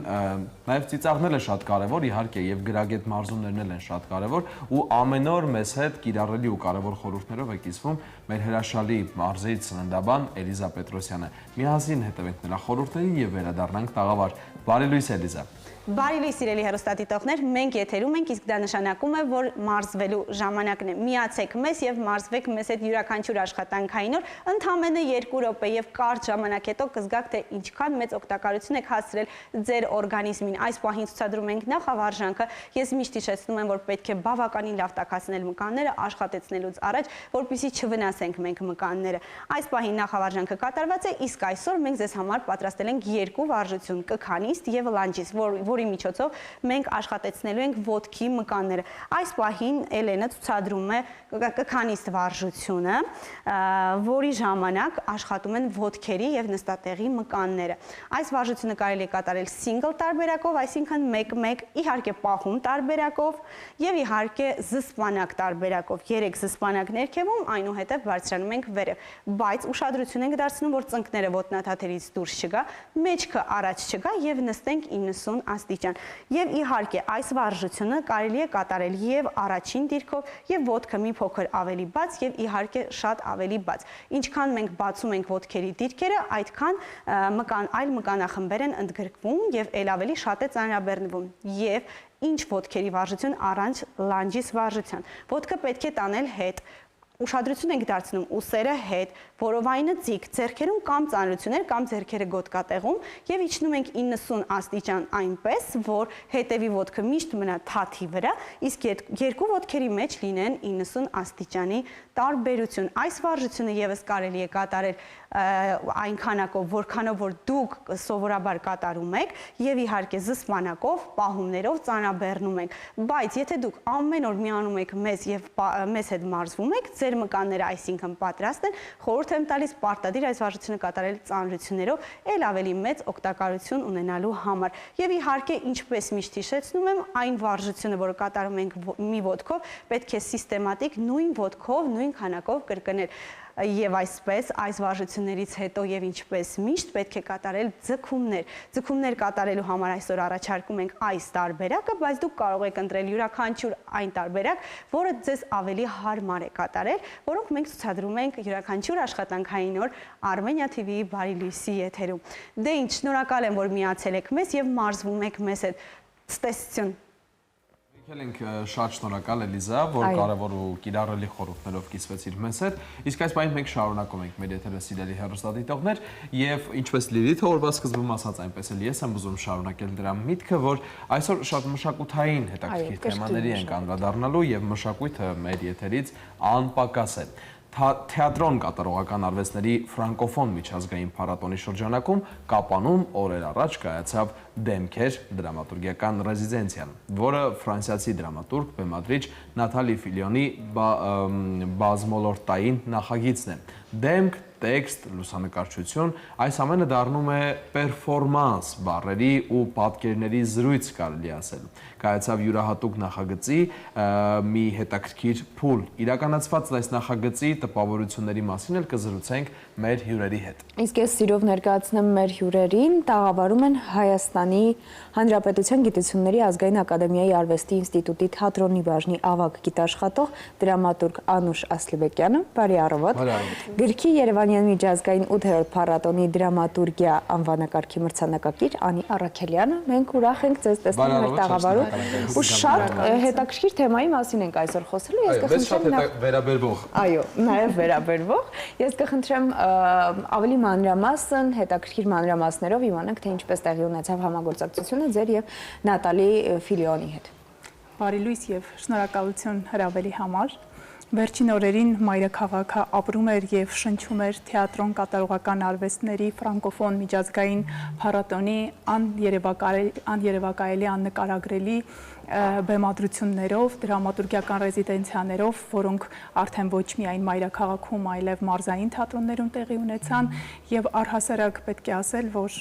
նաեւ ծիծաղնելը շատ կարևոր, իհարկե, եւ գրագետ մարզումներն են շատ կարևոր, ու ամեն օր մեզ հետ կիրառելի ու կարևոր խորհուրդներով է կիսվում մեր հրաշալի մարզից ծննդաբան Էլիզա Պետրոսյանը։ Միասին հետևենք նրա խորհուրդներին եւ վերադառնանք տաղավար։ Բարի լույս Էլիզա։ Բարի լույս սիրելի հեռուստադիտողներ, մենք եթերում ենք, իսկ դա նշանակում է, որ մարզվելու ժամանակն է։ Միացեք մեզ եւ մարզվեք մեզ հետ յուրաքանչյուր աշխատանքային օր, ընդամենը 2 րոպե եւ կարճ ժամանակ հետո կզգաք, թե ինչքան մեծ օգտակարություն եք հասցրել ձեր օրգանիզմին։ Այս պահին ցուցադրում ենք նախավարժանքը։ Ես միշտ հիշեցնում եմ, որ պետք է բավականին լավ տաքացնել մկանները աշխատեցնելուց առաջ, որպեսզի չվնասենք մենք մկանները։ Այս պահին նախավարժանքը կատարված է, իսկ այսօր մենք ձեզ համար պատրաստել ենք 2 վարժություն՝ կքանիստ եւ լանջիստ, որի միջոցով մենք աշխատեցնելու ենք ոտքի մկանները։ Այս պահին Էլենը ցուցադրում է կքանիստ վարժությունը, որի ժամանակ աշխատում են ոտքերի եւ նստատեղի մկանները։ Այս վարժությունը կարելի է կատարել single տարբերակով, այսինքն 1-1, իհարկե պահում տարբերակով եւ իհարկե զսպանակ տարբերակով։ 3 զսպանակ ներքևում, այնուհետև բարձրանում ենք վերև, բայց ուշադրություն ենք դարձնում, որ ծնկները ոտնաթաթերից դուրս չգա, մեջքը առաջ չգա եւ նստենք 90 աստիճան։ Եվ իհարկե այս վարժությունը կարելի է կատարել եւ առաջին դիրքով եւ ոտքը մի փոքր ավելի բաց եւ իհարկե շատ ավելի բաց։ Ինչքան մենք բացում ենք ոտքերի դիրքերը, այդքան այլ մկանախմբեր են ընդգրկվում եւ ել ավելի շատ է ծանրաբեռնվում։ Եվ ինչ ոտքերի վարժություն առանց լանջիս վարժության։ Ոտքը պետք է տանել հետ։ Ուշադրություն ենք դարձնում ուսերը հետ, որովայնը ձիգ, ձեռքերում կամ ծանրություններ կամ ձեռքերը գոտկատեղում եւ իջնում ենք 90 աստիճան այնպես, որ հետևի ոտքը միշտ մնա թաթի վրա, իսկ երկու ոտքերի մեջ լինեն 90 աստիճանի տարբերություն։ Այս վարժությունը եւս կարելի է կատարել այնքանակով, որքանով որ դուք սովորաբար կատարում եք եւ իհարկե զսպանակով, պահումներով ծանրաբեռնում եք։ Բայց եթե դուք ամեն օր միանում եք մեզ եւ մեզ հետ մարզվում եք, ձեր մկանները այսինքն պատրաստ են, խորհուրդ եմ տալիս պարտադիր այս վարժությունը կատարել ծանրություններով, ել ավելի մեծ օգտակարություն ունենալու համար։ Եվ իհարկե, ինչպես միշտ հիշեցնում եմ, այն վարժությունը, որը կատարում ենք մի ոտքով, պետք է սիստեմատիկ նույն ոտքով, նույն քանակով կրկնել։ Եվ այսպես այս վարժություններից հետո եւ ինչպես միշտ պետք է կատարել ձգումներ։ Ձգումներ կատարելու համար այսօր առաջարկում ենք այս տարբերակը, բայց դուք կարող եք ընտրել յուրաքանչյուր այն տարբերակ, որը ձեզ ավելի հարմար է կատարել, որոնք մենք ցուցադրում ենք յուրաքանչյուր աշխատանքային օր Armenia TV-ի Բարի լույսի եթերում։ Դե ինչ, շնորհակալ եմ, որ միացել եք մեզ եւ մարզվում եք մեզ հետ։ Ցտեսություն։ Եկել ենք շատ շնորհակալ Էլիզա, որ կարևոր ու կիրառելի խորհուրդներով կիսվեցիր մեզ հետ։ Իսկ այս պահին մենք շարունակում ենք մեր եթերը սիրելի հեռուստադիտողներ եւ ինչպես Լիլիթը օրվա սկզբում ասաց, այնպես էլ ես եմ ուզում շարունակել դրա միտքը, որ այսօր շատ մշակութային հետաքրքիր թեմաների ենք անդրադառնալու եւ մշակույթը մեր եթերից անպակաս է։ Թեատրոն կատարողական արվեստների ֆրանկոֆոն միջազգային փառատոնի շրջանակում Կապանում օրեր առաջ կայացավ Դեմքեր դրամատուրգիական ռեզիդենցիան, որը ֆրանսիացի դրամատուրգ, բեմադրիչ Նաթալի Ֆիլիոնի բազմոլորտային նախագիծն է։ Դեմք, տեքստ, լուսանկարչություն, այս ամենը դառնում է պերֆորմանս բառերի ու պատկերների զրույց կարելի ասել։ Կայացավ յուրահատուկ նախագծի մի հետաքրքիր փուլ։ Իրականացված այս նախագծի տպավորությունների մասին էլ կզրուցենք մեր հյուրերի հետ։ Իսկ ես սիրով ներկայացնեմ մեր հյուրերին, տաղավարում են Հայաստանի Հանրապետության Գիտությունների ազգային ակադեմիայի Արվեստի ինստիտուտի թատրոնի բաժնի ավագ գիտաշխատող դրամատուրգ Անուշ Ասլիբեկյանը, բարի առավոտ։ Գրքի Երևան Դեսպանյան միջազգային 8-րդ փառատոնի դրամատուրգիա անվանակարգի մրցանակակիր Անի Առաքելյանը։ Մենք ուրախ ենք ձեզ տեսնել մեր տաղավարում ու շատ հետաքրքիր թեմայի մասին ենք այսօր խոսելու։ Ես կխնդրեմ վերաբերվող։ Այո, նաև վերաբերվող։ Ես կխնդրեմ ավելի մանրամասն, հետաքրքիր մանրամասներով իմանանք, թե ինչպես տեղի ունեցավ համագործակցությունը ձեր եւ Նատալի Ֆիլիոնի հետ։ Բարի լույս եւ շնորհակալություն հրավերի համար։ Վերջին օրերին մայրաքաղաքը ապրում էր եւ շնչում էր թեատրոն կատարողական արվեստների ֆրանկոֆոն միջազգային փառատոնի աներևակայելի աննկարագրելի բեմադրություններով, դրամատուրգիական ռեզիդենցիաներով, որոնք արդեն ոչ միայն մայրաքաղաքում, այլև մարզային թատրոններում տեղի ունեցան եւ առհասարակ պետք է ասել, որ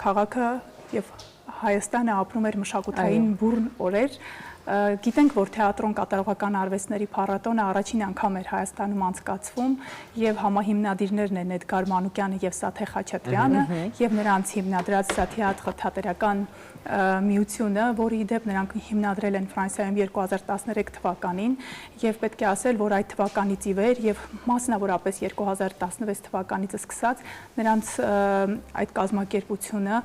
քաղաքը եւ Հայաստանը ապրում էր մշակութային բուռն օրեր։ Գիտենք, որ թեատրոն կատարողական արվեստների փառատոնը առաջին անգամ էր Հայաստանում անցկացվում եւ համահիմնադիրներն են Էդգար Մանուկյանը եւ Սաթե Խաչատրյանը եւ նրանց հիմնադրած Սաթեատրը թատերական միությունը, որի դեպ նրանք հիմնադրել են Ֆրանսիայում 2013 թվականին եւ պետք է ասել, որ այդ թվականից ի վեր եւ մասնավորապես 2016 թվականից սկսած նրանց այդ կազմակերպությունը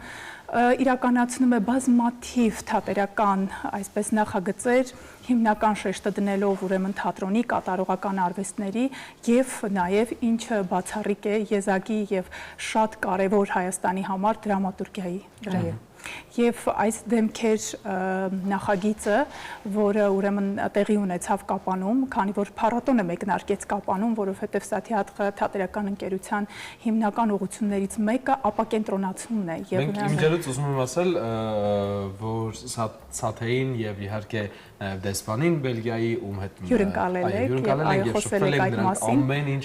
իրականացնում է բազմաթիվ թատերական այսպես նախագծեր, հիմնական շեշտը դնելով ուրեմն թատրոնի կատարողական արվեստների եւ նաեւ ինչը բացառիկ է եզակի եւ շատ կարեւոր Հայաստանի համար դրամատուրգիայի վրա։ Եվ այս դեմքեր նախագիծը, որը ուրեմն տեղի ունեցավ Կապանում, քանի որ փառատոնը մեկնարկեց Կապանում, որովհետև Սաթեատրը թատերական ընկերության հիմնական ուղղություններից մեկը ապակենտրոնացումն է։ Մենք իմիջիայլոց ուզում եմ ասել, որ Սաթեին եւ իհարկե նաեւ դեսպանին Բելգիայի ում հետ հյուրընկալել եք եւ խոսել եք այդ մասին։ Ամեն ինչ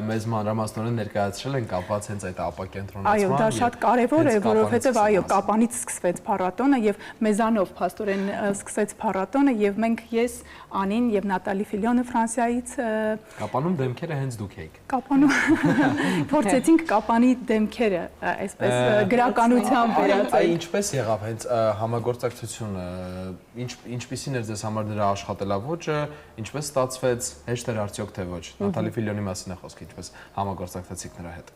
մեզ մանրամասնորեն ներկայացրել են կապված հենց այդ ապակենտրոնացման։ Այո, դա շատ կարեւոր է, որովհետեւ այո, Կապանից սկսվեց փառատոնը եւ մեզանով փաստորեն սկսեց փառատոնը եւ մենք ես Անին եւ Նատալի Ֆիլիոնը Ֆրանսիայից Կապանում դեմքերը հենց դուք եք։ Կապանում փորձեցինք Կապանի դեմքերը այսպես գրականությամբ վերածել։ Այ ինչպես եղավ հենց համագործակցությունը, ինչպիսին էր ձեզ համար նրա աշխատելավոճը, ինչպես ստացվեց, հեշտ էր արդյոք թե ոչ։ Նատալի Ֆիլիոնի մասին է խոսքը, ինչպես համագործակցեցիք նրա հետ։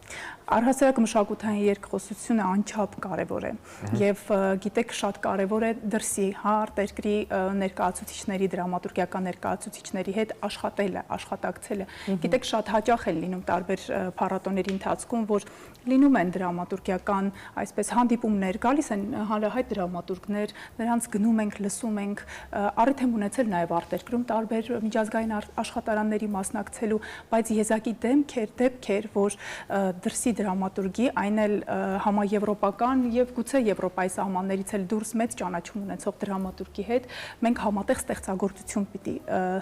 Առհասարակ մշակութային երկխոսությունը անչափ կարևոր է եւ գիտեք շատ կարևոր է դրսի արտերկրի ներկայացուցիչների դրամատուրգիական ներկայացուցիչների հետ աշխատելը, աշխատակցելը։ Գիտեք շատ հաճախ է լինում տարբեր փառատոների ընթացքում, որ լինում են դրամատուրգիական այսպես հանդիպումներ, գալիս են հանրահայտ դրամատուրգներ, նրանց գնում ենք, լսում ենք, առիթ եմ ունեցել նաեւ արտերկրում տարբեր միջազգային աշխատարանների մասնակցելու, բայց եզակի դեպքեր, որ դրսի դրամատուրգի, այն էլ համաեվրոպական եւ գուցե Եվրոպայի սահմաններից էլ դուրս մեծ ճանաչում ունեցող դրամատուրգի հետ մենք համատեղ ստեղծագործություն պիտի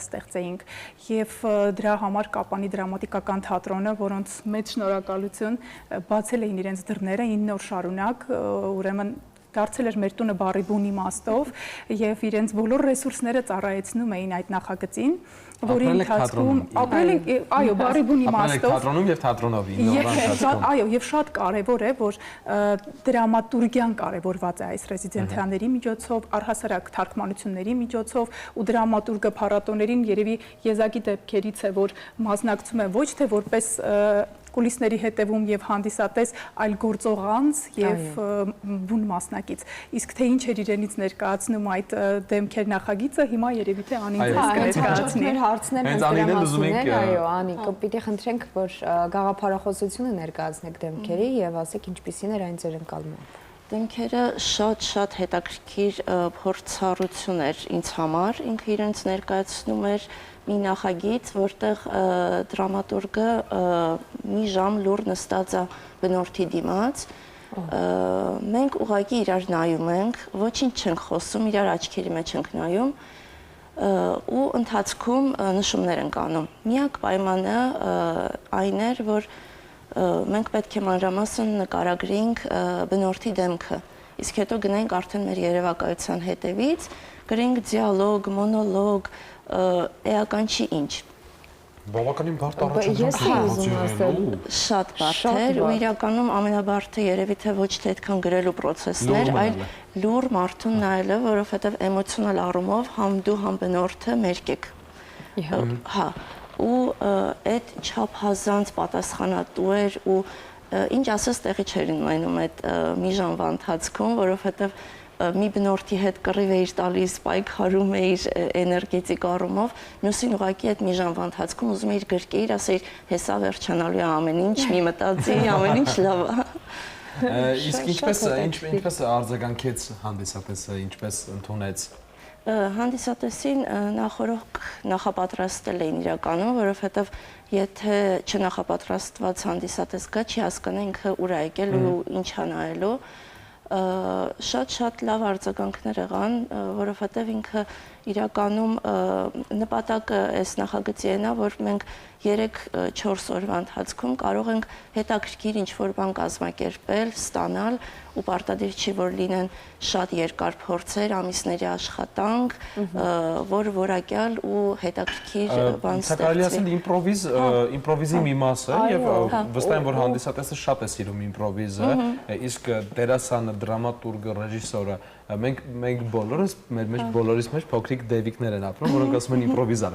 ստեղծեինք եւ դրա համար Կապանի դրամատիկական թատրոնը, որոնց մեծ շնորհակալություն բացել էին իրենց դռները 9 օր շարունակ, ուրեմն դարձել էր մեր տունը բառի բուն իմաստով եւ իրենց բոլոր ռեսուրսները ծառայեցնում էին այդ նախագծին, որի ընթացքում ապրել ենք, այո, բառի բուն իմաստով թատրոնում եւ թատրոնով այո, եւ շատ կարեւոր է, որ դրամատուրգիան կարեւորված է այս ռեզիդենցիաների միջոցով, առհասարակ թարգմանությունների միջոցով ու դրամատուրգը փառատոներին երևի եզակի դեպքերից է, որ մասնակցում է ոչ թե որպես կուլիսների հետևում եւ հանդիսատես, այլ գործող անձ եւ բուն մասնակից։ Իսկ թե ինչ էր իրենից ներկայացնում այդ դեմքեր նախագիծը, հիմա երևի թե Անին ներկայացնի։ Մեր հարցներն են դրամասուներ, այո, Անի, պիտի խնդրենք, որ գաղափարախոսությունը ներկայացնեք դեմքերի եւ ասեք ինչպիսին էր այն ձեր ընկալումը։ Դեմքերը շատ հետաքրքիր փորձառություն էր ինձ համար, ինքը իրենց ներկայացնում էր մի նախագիծ, որտեղ դրամատուրգը մի ժամ լուր նստած է բնորդի դիմաց, մենք ուղղակի իրար նայում ենք, ոչինչ չենք խոսում, իրար աչքերի մեջ ենք նայում ու ընթացքում նշումներ ենք անում։ Միակ պայմանը այն էր, որ մենք պետք է մանրամասն նկարագրենք բնորդի դեմքը, իսկ հետո գնենք արդեն մեր երևակայության հետևից, գրենք դիալոգ, մոնոլոգ, էական չի ինչ։ Բավականին բարդ առաջադրանք շատ բարդ էր ու իրականում ամենաբարդը երևի թե ոչ թե այդքան գրելու պրոցեսներ, այլ լուր մարդուն նայելը, որովհետև էմոցիոնալ առումով համ դու, համ բնորդը մերկ եք։ Հա, ու այդ չափազանց պատասխանատու էր ու ինչ ասես տեղի չէր ունենում այդ մի ժամվա ընթացքում, որովհետև մի բնորդի հետ կռիվ էիր տալիս, պայքարում էիր էներգետիկ առումով, մյուսին ուղղակի այդ մի ժամվա ընթացքում ուզում էիր գրկեիր, ասեիր, հեսա վերջանալու է ամեն ինչ, մի մտածի, ամեն ինչ լավ է։ Իսկ ինչպես արձագանքեց հանդիսատեսը, ինչպես ընդունեց։ Հանդիսատեսին նախորդ նախապատրաստել էին իրականում, որովհետև եթե չնախապատրաստված հանդիսատես կա, չի հասկանա ինքը ուր է եկել ու ինչ է նայելու։ Շատ լավ արձագանքներ եղան, որովհետև ինքը իրականում նպատակը այս նախագծի է նա, որ մենք 3-4 օրվա ընթացքում կարող ենք հետաքրքիր ինչ-որ բան կազմակերպել, ստանալ ու պարտադիր չի, որ լինեն շատ երկար փորձեր, ամիսների աշխատանք, որ որակյալ ու հետաքրքիր բան ստեղծվի։ Կարելի ասել իմպրովիզի մի մասը եւ վստահ եմ, որ հանդիսատեսը շատ է սիրում իմպրովիզը, իսկ դերասանը, դրամատուրգը, ռեժիսորը մենք բոլորս մեր մեջ բոլորիս մեջ փոքրիկ դեվիկներ են ապրում, որոնք ասում են իմպրովիզալ։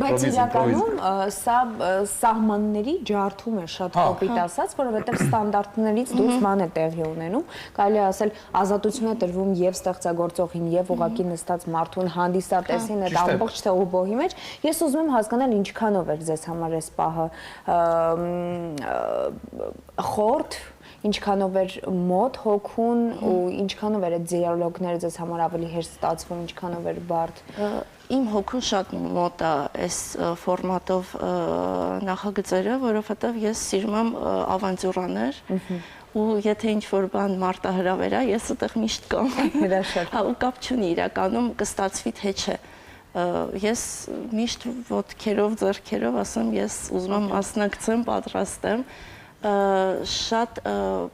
Բայց իրականում սա սահմանների ջարդում է շատ կոպիտ ասած, որովհետև ստանդարտներից դուրս ման է տեղի ունենում։ Կարելի է ասել ազատություն է տրվում եւ ստեղծագործողին եւ ուղակի նստած մարդուն հանդիսատեսին այդ ամբողջ թեոբոհի մեջ։ Ես ուզում եմ հասկանալ ինչքանով էր ձեզ համար այս պահը խորտ, ինչքանով էր մոտ հոգուն ու ինչքանով էր այդ դիալոգները ձեզ համար ավելի հեշտ ստացվում, ինչքանով էր բարդ։ Իմ հոգուն շատ մոտ է այս ֆորմատով նախագծերը, որովհետև ես սիրում եմ ավանտյուրաներ ու եթե ինչ-որ բան մարտահրավեր է, ես այդտեղ միշտ կամ։ Հա, ու կապ չունի իրականում կստացվի թե չէ։ Ես միշտ ոտքերով, ձեռքերով ասեմ, ես ուզում եմ մասնակցեմ, պատրաստեմ։ Շատ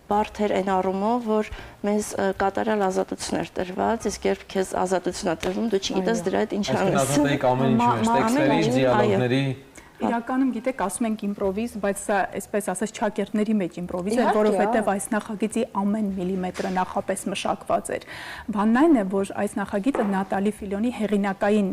բարդ էր այն առումով, որ մեզ կատարյալ ազատություն էր տրված, իսկ երբ քեզ ազատություն է տրվում, դու չգիտես դրա հետ ինչ անես։ Այսինքն ազատ եք ամեն ինչի մեջ, տեքստերի, դիալոգների։ Իրականում գիտեք, ասում ենք իմպրովիզ, բայց սա այսպես ասած չակերտների մեջ իմպրովիզ է, որովհետև այս նախագծի ամեն միլիմետրը նախապես մշակված էր։ Բանն այն է, որ այս նախագիծը Նատալի Ֆիլոնի հեղինակային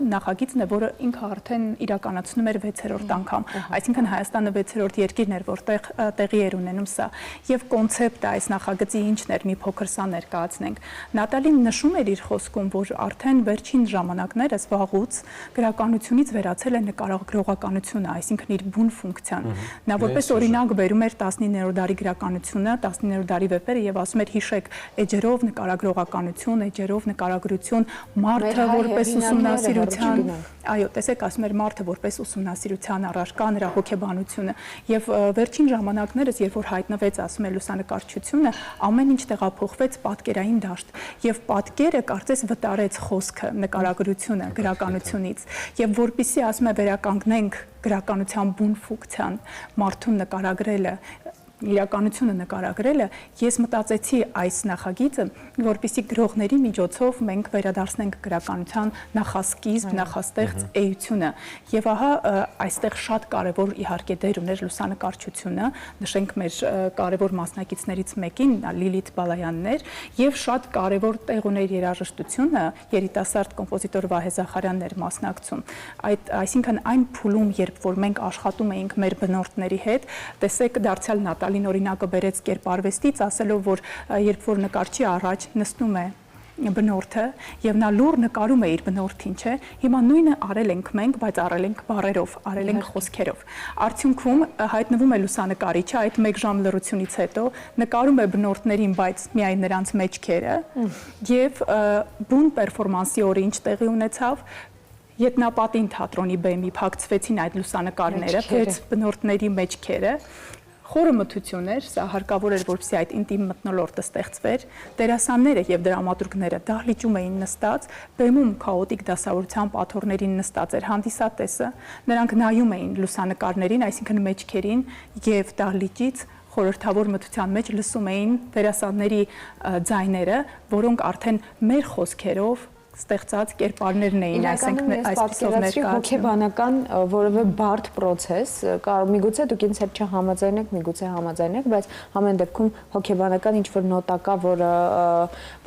նախագիծն է, որը ինքը արդեն իրականացնում էր 6-րդ անգամ, այսինքն Հայաստանը 6-րդ երկիրն էր, որտեղ տեղի էր ունենում սա։ Եվ կոնցեպտը այս նախագծի ինչն էր, մի փոքր սա ներկայացնենք։ Նատալին նշում էր իր խոսքում, որ արդեն վերջին ժամանակներս վաղուց գրականությունից վերացել է նկարագրողականությունը, այսինքն իր բուն ֆունկցիան։ Նա որպես օրինակ բերում էր 19-րդ դարի գրականությունը, 19-րդ դարի վեպերը եւ ասում էր հիշեք էջերով նկարագրողականություն, էջերով նկարագրություն, մարդը որպես ուսումնասիրության, այո, տեսեք, ասում էր մարդը որպես ուսումնասիրության առարկա, նրա հոգեբանությունը եւ վերջին ժամանակներս, երբ որ հայտնվեց, ասում է լուսանկարչությունը, ամեն ինչ տեղափոխվեց պատկերային դաշտ եւ պատկերը կարծես վտարեց խոսքը, նկարագրությունը գրականությունից եւ որpիսի ասում է վերականգնենք գրականության բուն ֆունկցիան, մարդուն նկարագրելը, իրականությունը նկարագրելը, ես մտածեցի այս նախագիծը, որպեսզի գրողների միջոցով մենք վերադարձնենք գրականության նախասկիզբ, նախաստեղծ էությունը։ Եվ ահա այստեղ շատ կարևոր իհարկե դեր ուներ լուսանկարչությունը, նշենք մեր կարևոր մասնակիցներից մեկին Լիլիթ Բալայանն էր, եւ շատ կարևոր տեղ ուներ երաժշտությունը, երիտասարդ կոմպոզիտոր Վահե Զախարյանն էր մասնակցում։ Այսինքն այն փուլում, երբ որ մենք աշխատում էինք մեր բնորդների հետ, տեսեք դարձյալ Նատալին օրինակը բերեց կերպարվեստից, ասելով, որ երբ որ նկարչի առաջ նստում է բնորդը եւ նա լուր նկարում է իր բնորդին, չէ։ Հիմա նույնը արել ենք մենք, բայց արել ենք բառերով, արել ենք խոսքերով։ Արդյունքում հայտնվում է լուսանկարիչը այդ 1 ժամ լռությունից հետո նկարում է բնորդներին, բայց միայն նրանց մեջքերը եւ բուն պերֆորմանսի օրը ինչ տեղի ունեցավ, Ետնապատին թատրոնի բեմի փակցվեցին այդ լուսանկարները, փեց բնորդների մեջքերը։ Խորը մթություն էր, սա հարկավոր էր, որպեսզի այդ ինտիմ մթնոլորտը ստեղծվեր։ Դերասանները եւ դրամատուրգները դահլիճում էին նստած, բեմում քաոտիկ դասավորության պատորներին նստած էր հանդիսատեսը։ Նրանք նայում էին լուսանկարներին, այսինքն մեջքերին եւ դահլիճից խորհրդավոր մթության մեջ լսում էին դերասանների ձայները, որոնք արդեն մեր խոսքերով ստեղծած կերպարներն էին, Իրականում ես պատկերացրի հոգեբանական որևէ բարդ process, միգուցե դուք ինձ հետ չհամաձայնեք, միգուցե համաձայնեք, բայց ամեն դեպքում հոգեբանական ինչ-որ նոտա կա, որը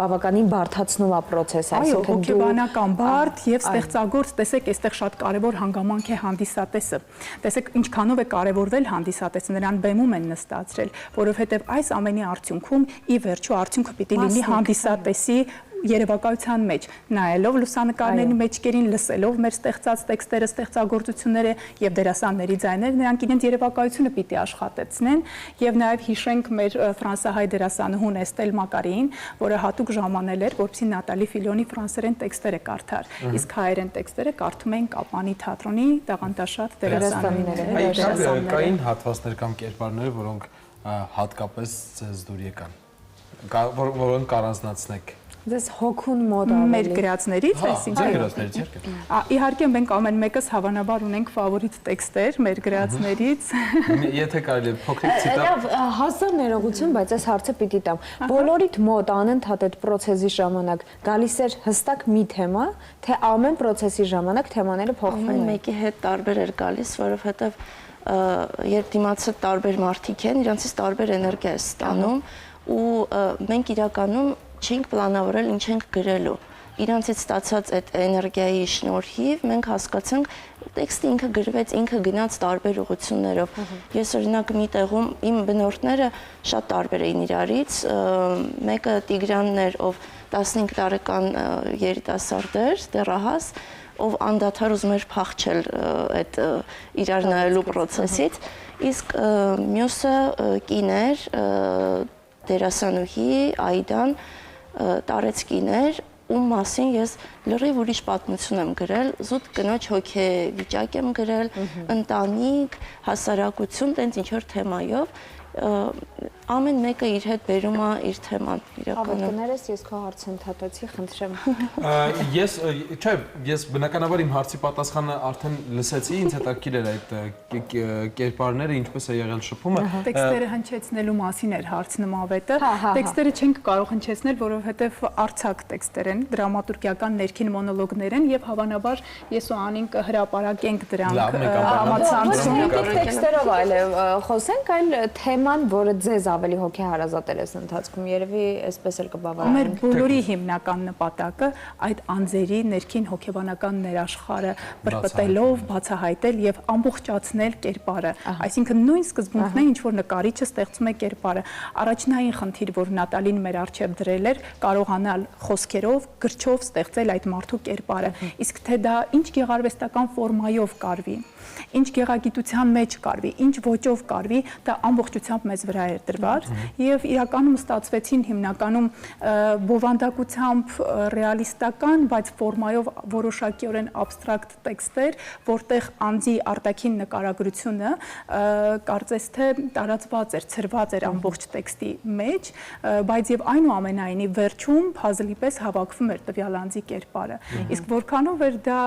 բավականին բարդացնում է process-ը, այսինքն հոգեբանական բարդ եւ ստեղծագործ, տեսեք, այստեղ շատ կարեւոր հանգամանք է հանդիսատեսը։ Տեսեք, ինչքանով է կարեւորվել հանդիսատեսը, նրան բեմում են նստացրել, որովհետեւ այս ամենի արդյունքում ի վերջո արդյունքը պիտի լինի հանդիսատեսի երևակայության մեջ, նայելով լուսանկարների մեջքերին, լսելով մեր ստեղծած տեքստերը, ստեղծագործությունները եւ դերասանների ձայները, նրանք իրենց երևակայությունը պիտի աշխատեցնեն եւ նաեւ հիշենք մեր ֆրանսահայ դերասանուհուն Էստել Մակարիին, որը հատուկ ժամանել էր, որպեսզի Նատալի Ֆիլոնի ֆրանսերեն տեքստերը կարդար, իսկ հայերեն տեքստերը կարդում էին Կապանի թատրոնի տաղանդաշատ դերասանները։ Այդտեղ կային հատվածներ կամ կերպարներ, որոնք հատկապես ձեզ դուր եկան, որոնք առանձնացնեք։ Ձեզ հոգուն մոտ մեր գրածներից, այսինքն իհարկե մենք ամեն մեկս հավանաբար ունենք ֆավորիտ տեքստեր մեր գրածներից։ Եթե կարելի է փոքրիկ ցիտատ։ Հազար ներողություն, բայց այս հարցը պիտի տամ։ Բոլորիդ մոտ անընդհատ այդ process-ի ժամանակ գալիս էր հստակ մի թեմա, թե ամեն process-ի ժամանակ թեմաները փոխվում են։ Ամեն մեկի հետ տարբեր էր գալիս, որովհետև երբ դիմացը տարբեր մարդիկ են, իրանցից տարբեր էներգիա է ստանում ու մենք իրականում չենք պլանավորել ինչ ենք գրելու։ Իրանցից ստացած այդ էներգիայի շնորհիվ մենք հասկացանք տեքստը ինքը գրվեց, ինքը գնաց տարբեր ուղղություններով։ Ես օրինակ մի տեղում իմ բնորդները շատ տարբեր էին իրարից, մեկը Տիգրանն էր, ով 15 տարեկան երիտասարդ էր, դեռահաս, ով անդադար ուզում էր փախչել այդ իրար նայելու process-ից, իսկ մյուսը կին էր, դերասանուհի Այդան, տարեցկիներ, ում մասին ես լրիվ ուրիշ պատմություն եմ գրել, զուտ կնոջ հոգեվիճակ եմ գրել, ընտանիք, հասարակություն, տենց ինչ-որ թեմայով, ամեն մեկը իր հետ բերում է իր թեման իրականում։ Ավարտներես ես քո հարցը ընդհատեցի, խնդրեմ։ Ես բնականաբար իմ հարցի պատասխանը արդեն լսեցի, ինձ հետաքրքիր էր այդ կերպարները, ինչպես է եղել շփումը։ Տեքստերը հնչեցնելու մասին էր հարցն մավետը։ Տեքստերը չենք կարող հնչեցնել, որովհետև արձակ տեքստեր են, դրամատուրգիական ներքին մոնոլոգներ են եւ հավանաբար ես ու Անին կհրապարակենք դրանք համացանցում։ Տեքստերով այլ խոսենք, այլ թեման, որը ձեզ ավելի հոգեհարազատ էր այս ընթացքում, երևի այսպես էլ կբավարարենք։ Մեր բոլորի հիմնական նպատակը այդ անձերի ներքին հոգեբանական ներաշխարը բրբտելով, բացահայտել եւ ամբողջացնել կերպարը։ Այսինքն նույն սկզբունքն է, ինչ որ նկարիչը ստեղծում է կերպարը։ Առաջնային խնդիր, որ Նատալին մեր առջև դրել էր, կարողանալ խոսքերով, գրչով ստեղծել այդ մարդու կերպարը։ Իսկ թե դա ինչ գեղարվեստական ֆորմայով կարվի, ինչ գեղագիտության մեջ կարվի, ինչ ոճով կարվի, դա ամբողջությամբ մեզ վրա էր դրված եւ իրականում ստացվեցին հիմնականում բովանդակությամբ ռեալիստական, բայց ֆորմայով որոշակիորեն абստրակտ տեքստեր, որտեղ անձի արտաքին նկարագրությունը կարծես թե տարածված էր, ցրված էր ամբողջ տեքստի մեջ, բայց եւ այնուամենայնիվ վերջում փազլի պես հավաքվում էր տվյալ անձի կերպարը։ Իսկ որքանով էր դա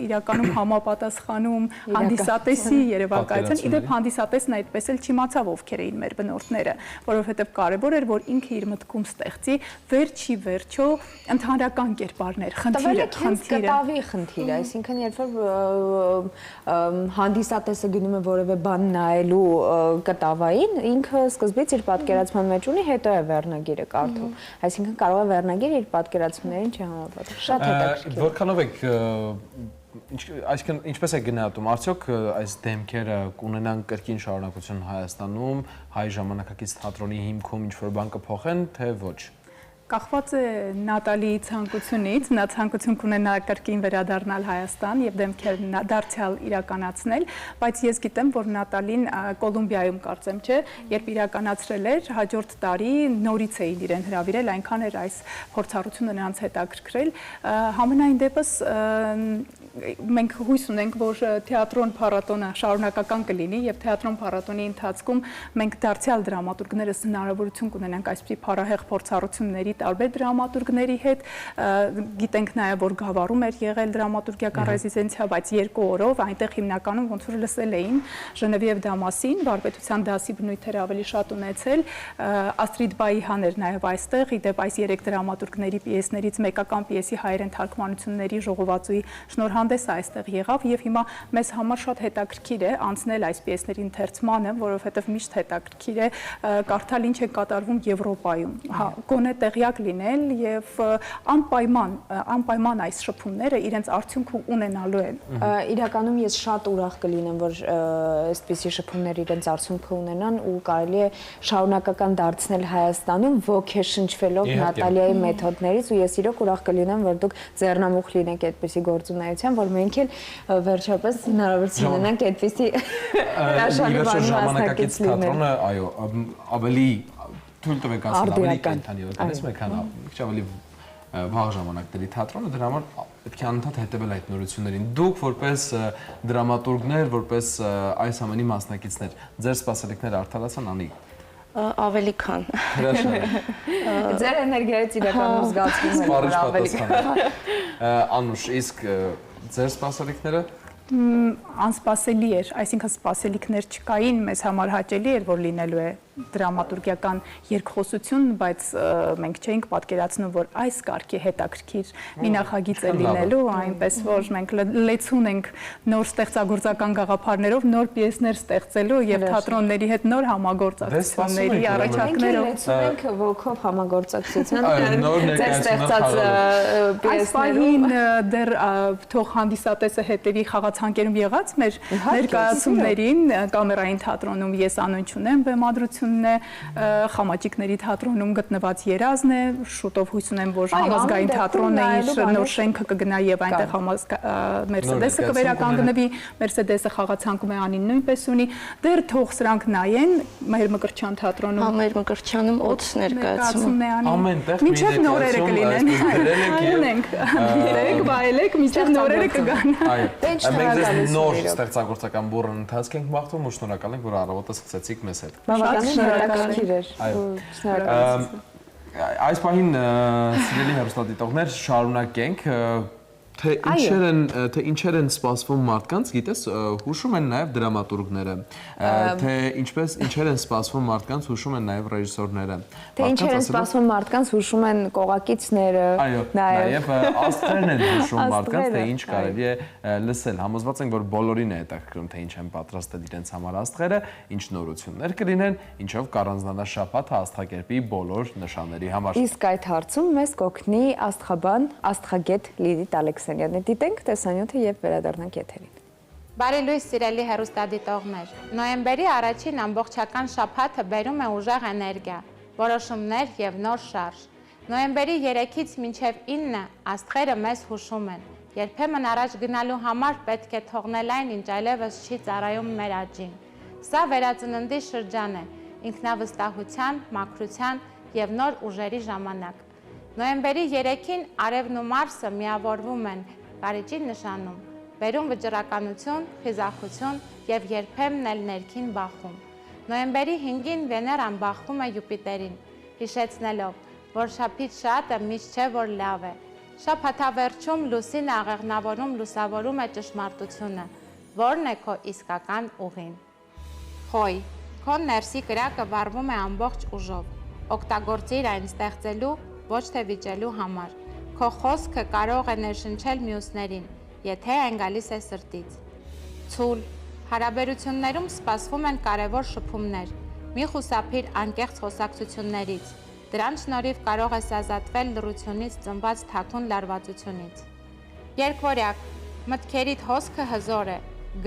իրականում համապատասխանում հանդիսատեսի երևակայության, իդեպ հանդիսատեսն այդպես էլ չիմացավ ովքեր էին մեր բնորդները, որովհետև կարևոր էր, որ ինքը իր մտքում ստեղծի վերջի վերջո ընդհանրական կերպարներ, խնդիրը, կտավի խնդիրը, այսինքն երբ որ հանդիսատեսը գնում է որևէ բան նայելու կտավային, ինքը սկզբից իր պատկերացման մեջ ունի, հետո է վերնագիրը կարդում, այսինքն կարող է վերնագիրը իր պատկերացումներին չհամապատասխանել։ Շատ հետաքրքիր։ Որքանով եք Այսինքն ինչպես է գնահատում, արդյոք այս դեմքերը կունենան կրկին շարունակություն Հայաստանում, հայ ժամանակակից թատրոնի հիմքում ինչ-որ բան կփոխեն, թե ոչ։ Կախված է Նատալիի ցանկությունից, նա ցանկություն կունենա կրկին վերադառնալ Հայաստան եւ դեմքեր դարձյալ իրականացնել, բայց ես գիտեմ, որ Նատալին Կոլումբիայում կարծեմ չէ, երբ իրականացրել էր, հաջորդ տարի նորից էին իրեն հրավիրել, այնքան էր այս փորձառությունը նրանց հետաքրքրել։ Համենայն դեպս մենք հույս ունենք, որ թեատրոն փառատոնը շարունակական կլինի եւ թեատրոն փառատոնի ընթացքում մենք դարձյալ դրամատուրգներս հնարավորություն կունենանք այսպիսի փառահեղ փորձառությունների տարբեր դրամատուրգների հետ, գիտենք նաև որ Գավառում էր եղել դրամատուրգիական ռեզիդենցիա, բայց 2 օրով այնտեղ հիմնականում ոնց որ լսել էին Ժնևիև Դամասին, վարպետության դասի բնույթեր ավելի շատ ունեցել, Աստրիդ Բայիհան էր նաև այստեղ, իդեպ այս 3 դրամատուրգների պիեսներից մեկական պիեսի հայերեն թարգմանությունների ժողովածուի շնորհանդեսը այստեղ եղավ եւ հիմա մեզ համար շատ հետաքրքիր է անցնել այս պիեսների ընթերցմանը, որովհետեւ միշտ հետաքրքիր է կարդալ ինչ է կատարվում Եվրոպայում, գոնե տեղյակ լինել եւ անպայման այս շփումները իրենց արդյունք ունենալու են։ Իրականում ես շատ ուրախ կլինեմ, որ այսպիսի շփումներ իրենց արդյունքը ունենան ու կարելի է շարունակական դարձնել Հայաստանում ոգեշնչվելով Նատալիայի մեթոդներից ու ես իրոք ուրախ կլինեմ, որ դուք ձեռնամուխ լինեք այդպիսի գործունեության, որ մենք էլ վերջապես հնարավորություն ունենանք այդպիսի հրաշալի բանի մասնակից լինել։ Թատրոնը, այո, ավելի թույլ տվեք ասել, ավելի կենթանի որդանես մեկ քան քիչ ավելի վաղ ժամանակների թատրոնը, դրա համար պետք է անընդհատ հետևել այդ նորություններին։ Դուք որպես դրամատուրգներ, որպես այս ամենի մասնակիցներ, ձեր սպասելիքները արդարացան անի։ Ավելի քան։ Ձեր էներգիայից իրականում զգացվում է, որ ավելի քան։ Անուշ, իսկ ձեր սպասելիքները անսպասելի էր, այսինքն սպասելիքներ չկային, մեզ համար հաճելի էր, որ լինելու է դրամատուրգիական երկխոսություն, բայց մենք չէինք պատկերացնում, որ այս կարգի հետաքրքիր մի նախագիծ է լինելու, այնպես որ մենք լեցուն ենք նոր ստեղծագործական գաղափարներով, նոր պիեսներ ստեղծելու եւ թատրոնների հետ նոր համագործակցությունների առաջարկներով։ Մենք լեցուն ենք ոգով համագործակցության ձեր ստեղծած պիեսներում։ Դեռ թող հանդիսատեսը հետևի խաղացանկերում եղած մեր ներկայացումներին կամերային թատրոնում ես անուն չունեմ բեմադրություն է Խամաճիկների թատրոնում գտնված երազն է, շուտով հույս ունեմ, որ համազգային թատրոնը իր նոր շենքը կգնա եւ այնտեղ Մերսեդեսը կվերականգնվի, Մերսեդեսը խաղացանկում է անին նույնպես ունի, դեռ թող սրանք նայեն մեր Մկրտչյան թատրոնում։ Մեր Մկրտչյանում օդս ներկայացում է անում։ Մինչև նորերը կլինեն։ Ունենք, դերեք, բայելեք, մինչև նորերը կգան։ Այո, մենք ձեզ նոր ստեղծագործական բուռն ընթացք ենք մաղթում ու շնորհակալ ենք, որ առավոտը սկսեցիք մեզ հետ։ Շնորհակալություն էր։ Շնորհակալություն։ Այս պահին սիրելի հեռուստադիտողներ, շարունակենք թե ինչեր են սպասվում մարդկանց, գիտես, հուշում են նաև դրամատուրգները, թե ինչեր են սպասվում մարդկանց, հուշում են նաև ռեժիսորները։ Թե ինչեր են սպասվում մարդկանց, հուշում են կողակիցները, նաև աստղերն են հուշում մարդկանց, թե ինչ կարելի է լսել։ Համոզված ենք, որ բոլորին է հետաքրքրում, թե ինչ են պատրաստել իրենց համար աստղերը, ինչ նորություններ կլինեն, ինչով կառանձնանա շաբաթը աստղակերպի բոլոր նշանների համար։ Իսկ այդ հարցում մեզ կօգնի աստղաբան, աստղագետ Լիլիթ Ալեքսանյանը։ Դիտենք տեսանյութը եւ վերադառնանք եթերին։ Բարի լույս սիրելի հեռուստադիտողներ։ Նոյեմբերի առաջին ամբողջական շաբաթը բերում է ուժեղ էներգիա, որոշումներ եւ նոր շարժ։ Նոյեմբերի 3-ից մինչև 9 աստղերը մեզ հուշում են։ Երբեմն առաջ գնալու համար պետք է թողնել այն, ինչ այլևս չի ծառայում մեր աճին։ Սա վերածննդի շրջան է, ինքնավստահության, մաքրության եւ նոր ուժերի ժամանակ։ Նոյեմբերի 3-ին Արևն ու Մարսը միավորվում են Կարիճի նշանում, բերում վճռականություն, խիզախություն եւ երբեմն էլ ներքին բախում։ Նոյեմբերի 5-ին Վեներան բախվում է Յուպիտերին, հիշեցնելով, որ շաբաթ շատը միշտ չէ, որ լավ է։ Շաբաթավերջում Լուսինը աղեղնավորում լուսավորում է ճշմարտությունը, որն է քո իսկական ուղին։ Խոյ, քո ներսի կրակը վառվում է ամբողջ ուժով, օգտագործիր այն ստեղծելու, ոչ թե վիճելու համար։ Քո խոսքը կարող է ներշնչել մյուսներին, եթե այն գալիս է սրտից։ Ցուլ, հարաբերություններում սպասվում են կարևոր շփումներ։ Մի խուսափիր անկեղծ խոսակցություններից։ Դրան շնորհիվ կարող ես ազատվել լռությունից ծնված թաքուն լարվածությունից։ Երկվորյակ, մտքերիդ հոսքը հզոր է։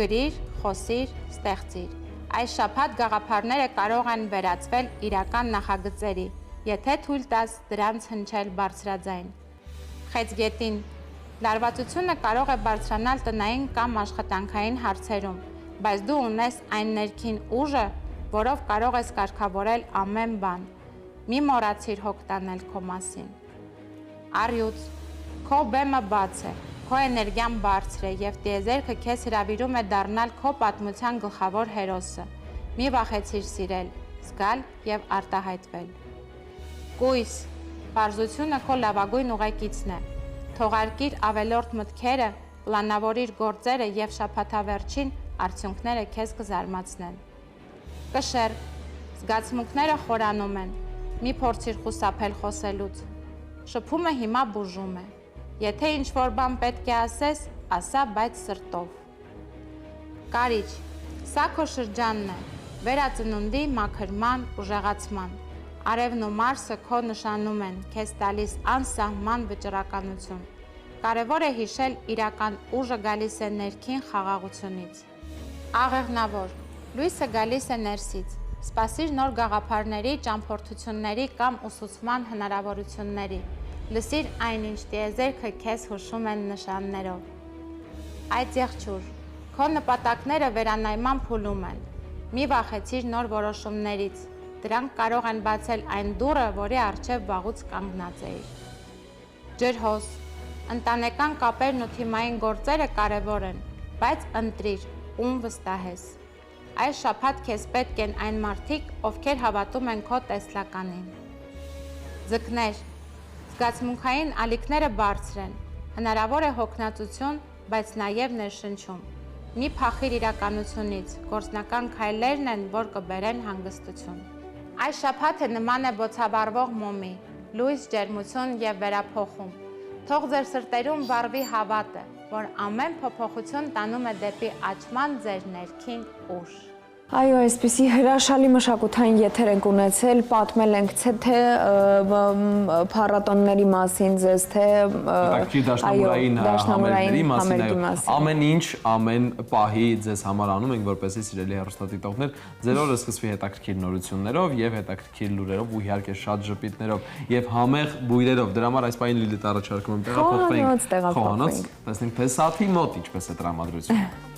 Գրիր, խոսիր, ստեղծիր։ Այս շաբաթ գաղափարները կարող են վերածվել իրական նախագծերի, եթե թույլ տաս դրանց հնչել բարձրաձայն։ Խեցգետին, լարվածությունը կարող է բարձրանալ տնային կամ աշխատանքային հարցերում, բայց դու ունես այն ներքին ուժը, որով կարող ես կարգավորել ամեն բան։ Մի մոռացիր հոգ տանել քո մասին։ Առյուծ, քո բեմը բաց է, քո էներգիան բարձր է եւ տիեզերքը քեզ հրավիրում է դառնալ քո պատմության գլխավոր հերոսը։ Մի վախեցիր սիրել, զգալ եւ արտահայտվել։ Կույս, Պարզությունը քո լավագույն ուղեկիցն է։ Թողարկիր ավելորդ մտքերը, պլանավորիր գործերը եւ շաբաթավերջին արդյունքները քեզ կզարմացնեն։ Կշեռ, զգացմունքները խորանում են։ Մի փորձիր խուսափել խոսելուց։ Շփումը հիմա բուժում է։ Եթե ինչ-որ բան պետք է ասես, ասա, բայց սրտով։ Կարիճ, սա քո շրջանն է, վերածնունդի, մաքրման, ուժեղացման։ Արևն ու Մարսը քո նշանում են, քեզ տալիս անսահման վճռականություն։ Կարևոր է հիշել իրական ուժը գալիս է ներքին խաղաղությունից։ Աղեղնավոր, լույսը գալիս է ներսից։ Սպասիր նոր գաղափարների, ճամփորդությունների կամ ուսուցման հնարավորությունների։ Լսիր այնինչ տիեզերքը քեզ հուշում են նշաններով։ Այդ եղջյուր, քո նպատակները վերանայման փուլում են։ Մի վախեցիր նոր որոշումներից։ Դրանք կարող են բացել այն դուռը, որի առջև վաղուց կանգնած էիր։ Ջրհոս, ընտանեկան կապերն ու թիմային գործերը կարևոր են, բայց ընտրիր, ում վստահես։ Այս շաբաթ քեզ պետք են այն մարդիկ, ովքեր հավատում են քո տեսլականին։ Ձկներ, զգացմունքային ալիքները բարձր են, հնարավոր է հոգնածություն, բայց նաև ներշնչում։ Մի փախիր իրականությունից, գործնական քայլերն են, որ կբերեն հանգստություն։ Այս շաբաթը նման է բոցավառվող մոմի, լույս, ջերմություն եւ վերափոխում։ Թող ձեր սրտերում վառվի հավատը, որ ամեն փոփոխություն տանում է դեպի աճման ձեր ներքին ուժ։ Այո, այսպիսի հրաշալի մշակութային եթեր ենք ունեցել, պատմել ենք թե փառատոնների մասին, ձեզ թե դաշնամուրային համերգների մասին, ամեն ինչ, ամեն պահի ձեզ համար անում ենք, որպեսզի սիրելի հեռուստադիտողներ, ձեր օրը սկսվի հետաքրքիր նորություններով եւ հետաքրքիր լուրերով ու իհարկե շատ ժպիտներով եւ համեղ բույրերով։ Դրա համար այս պահին Լիլիթ առաջարկում եմ տեղափոխվենք խոհանոց, տեսնենք թե սաթի մոտ ինչպես է տրամադրությունը։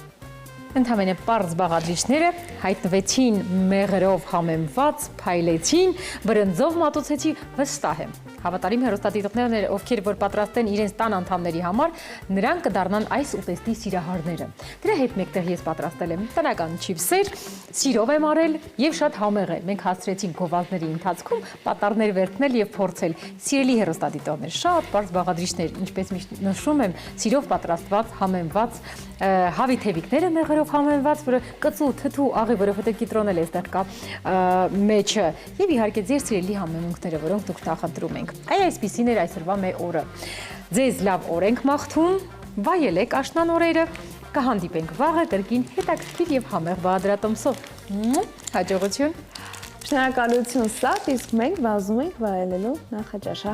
Ընդհանրապես պարզ բաղադրիչները հայտնվեցին մեղրով համեմված, փայլեցին, բրնձով մատուցեցի, վստահ եմ։ Հավատարիմ հեռուստադիտողներ, ովքեր որ պատրաստ են իրենց տան անդամների համար, նրանք կդառնան այս ուտեստի սիրահարները։ Դրա հետ մեկտեղ ես պատրաստել եմ տնական չիպսեր, սիրով եմ արել եւ շատ համեղ է։ Մենք հասցրեցինք գովազդների ընթացքում պատառներ վերցնել եւ փորձել։ Սիրելի հեռուստադիտողներ, շատ պարզ բաղադրիչներ, ինչպես միշտ նշում եմ, սիրով պատրաստված, համեմված հավիթևիկները մեղրով համեմված, որը կծու, թթու, աղի, որովհետև կիտրոնել է այստեղ կա մեջը, եւ իհարկե ձեր սիրելի համեմունքները, որոնք դուք նախընտրում եք։ Այսպիսին էր այսօրվա մեր օրը։ Ձեզ լավ օր ենք մաղթում, վայելեք աշնան օրերը, կհանդիպենք վաղը կրկին հետաքրքիր եւ համեղ բաղադրատոմսով։ Հաջողություն։ Շնորհակալություն Սաթ, իսկ մենք վազում ենք վայելելու նախաճաշը։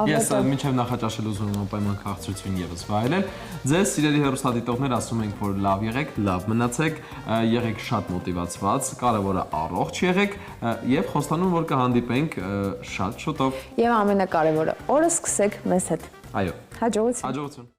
Ես մինչև նախաճաշել ուզում եմ պայման քաղցրություն եւս վայելել։ Ձեզ սիրելի հեռուստադիտողներ ասում ենք, որ լավ եղեք, լավ մնացեք, եղեք շատ մոտիվացված, կարևորը առողջ եղեք եւ խոստանում որ կհանդիպենք շատ շուտով։ Եվ ամենակարևորը, օրը սկսեք մեզ հետ։ Այո։ Հաջողություն։ Հաջողություն։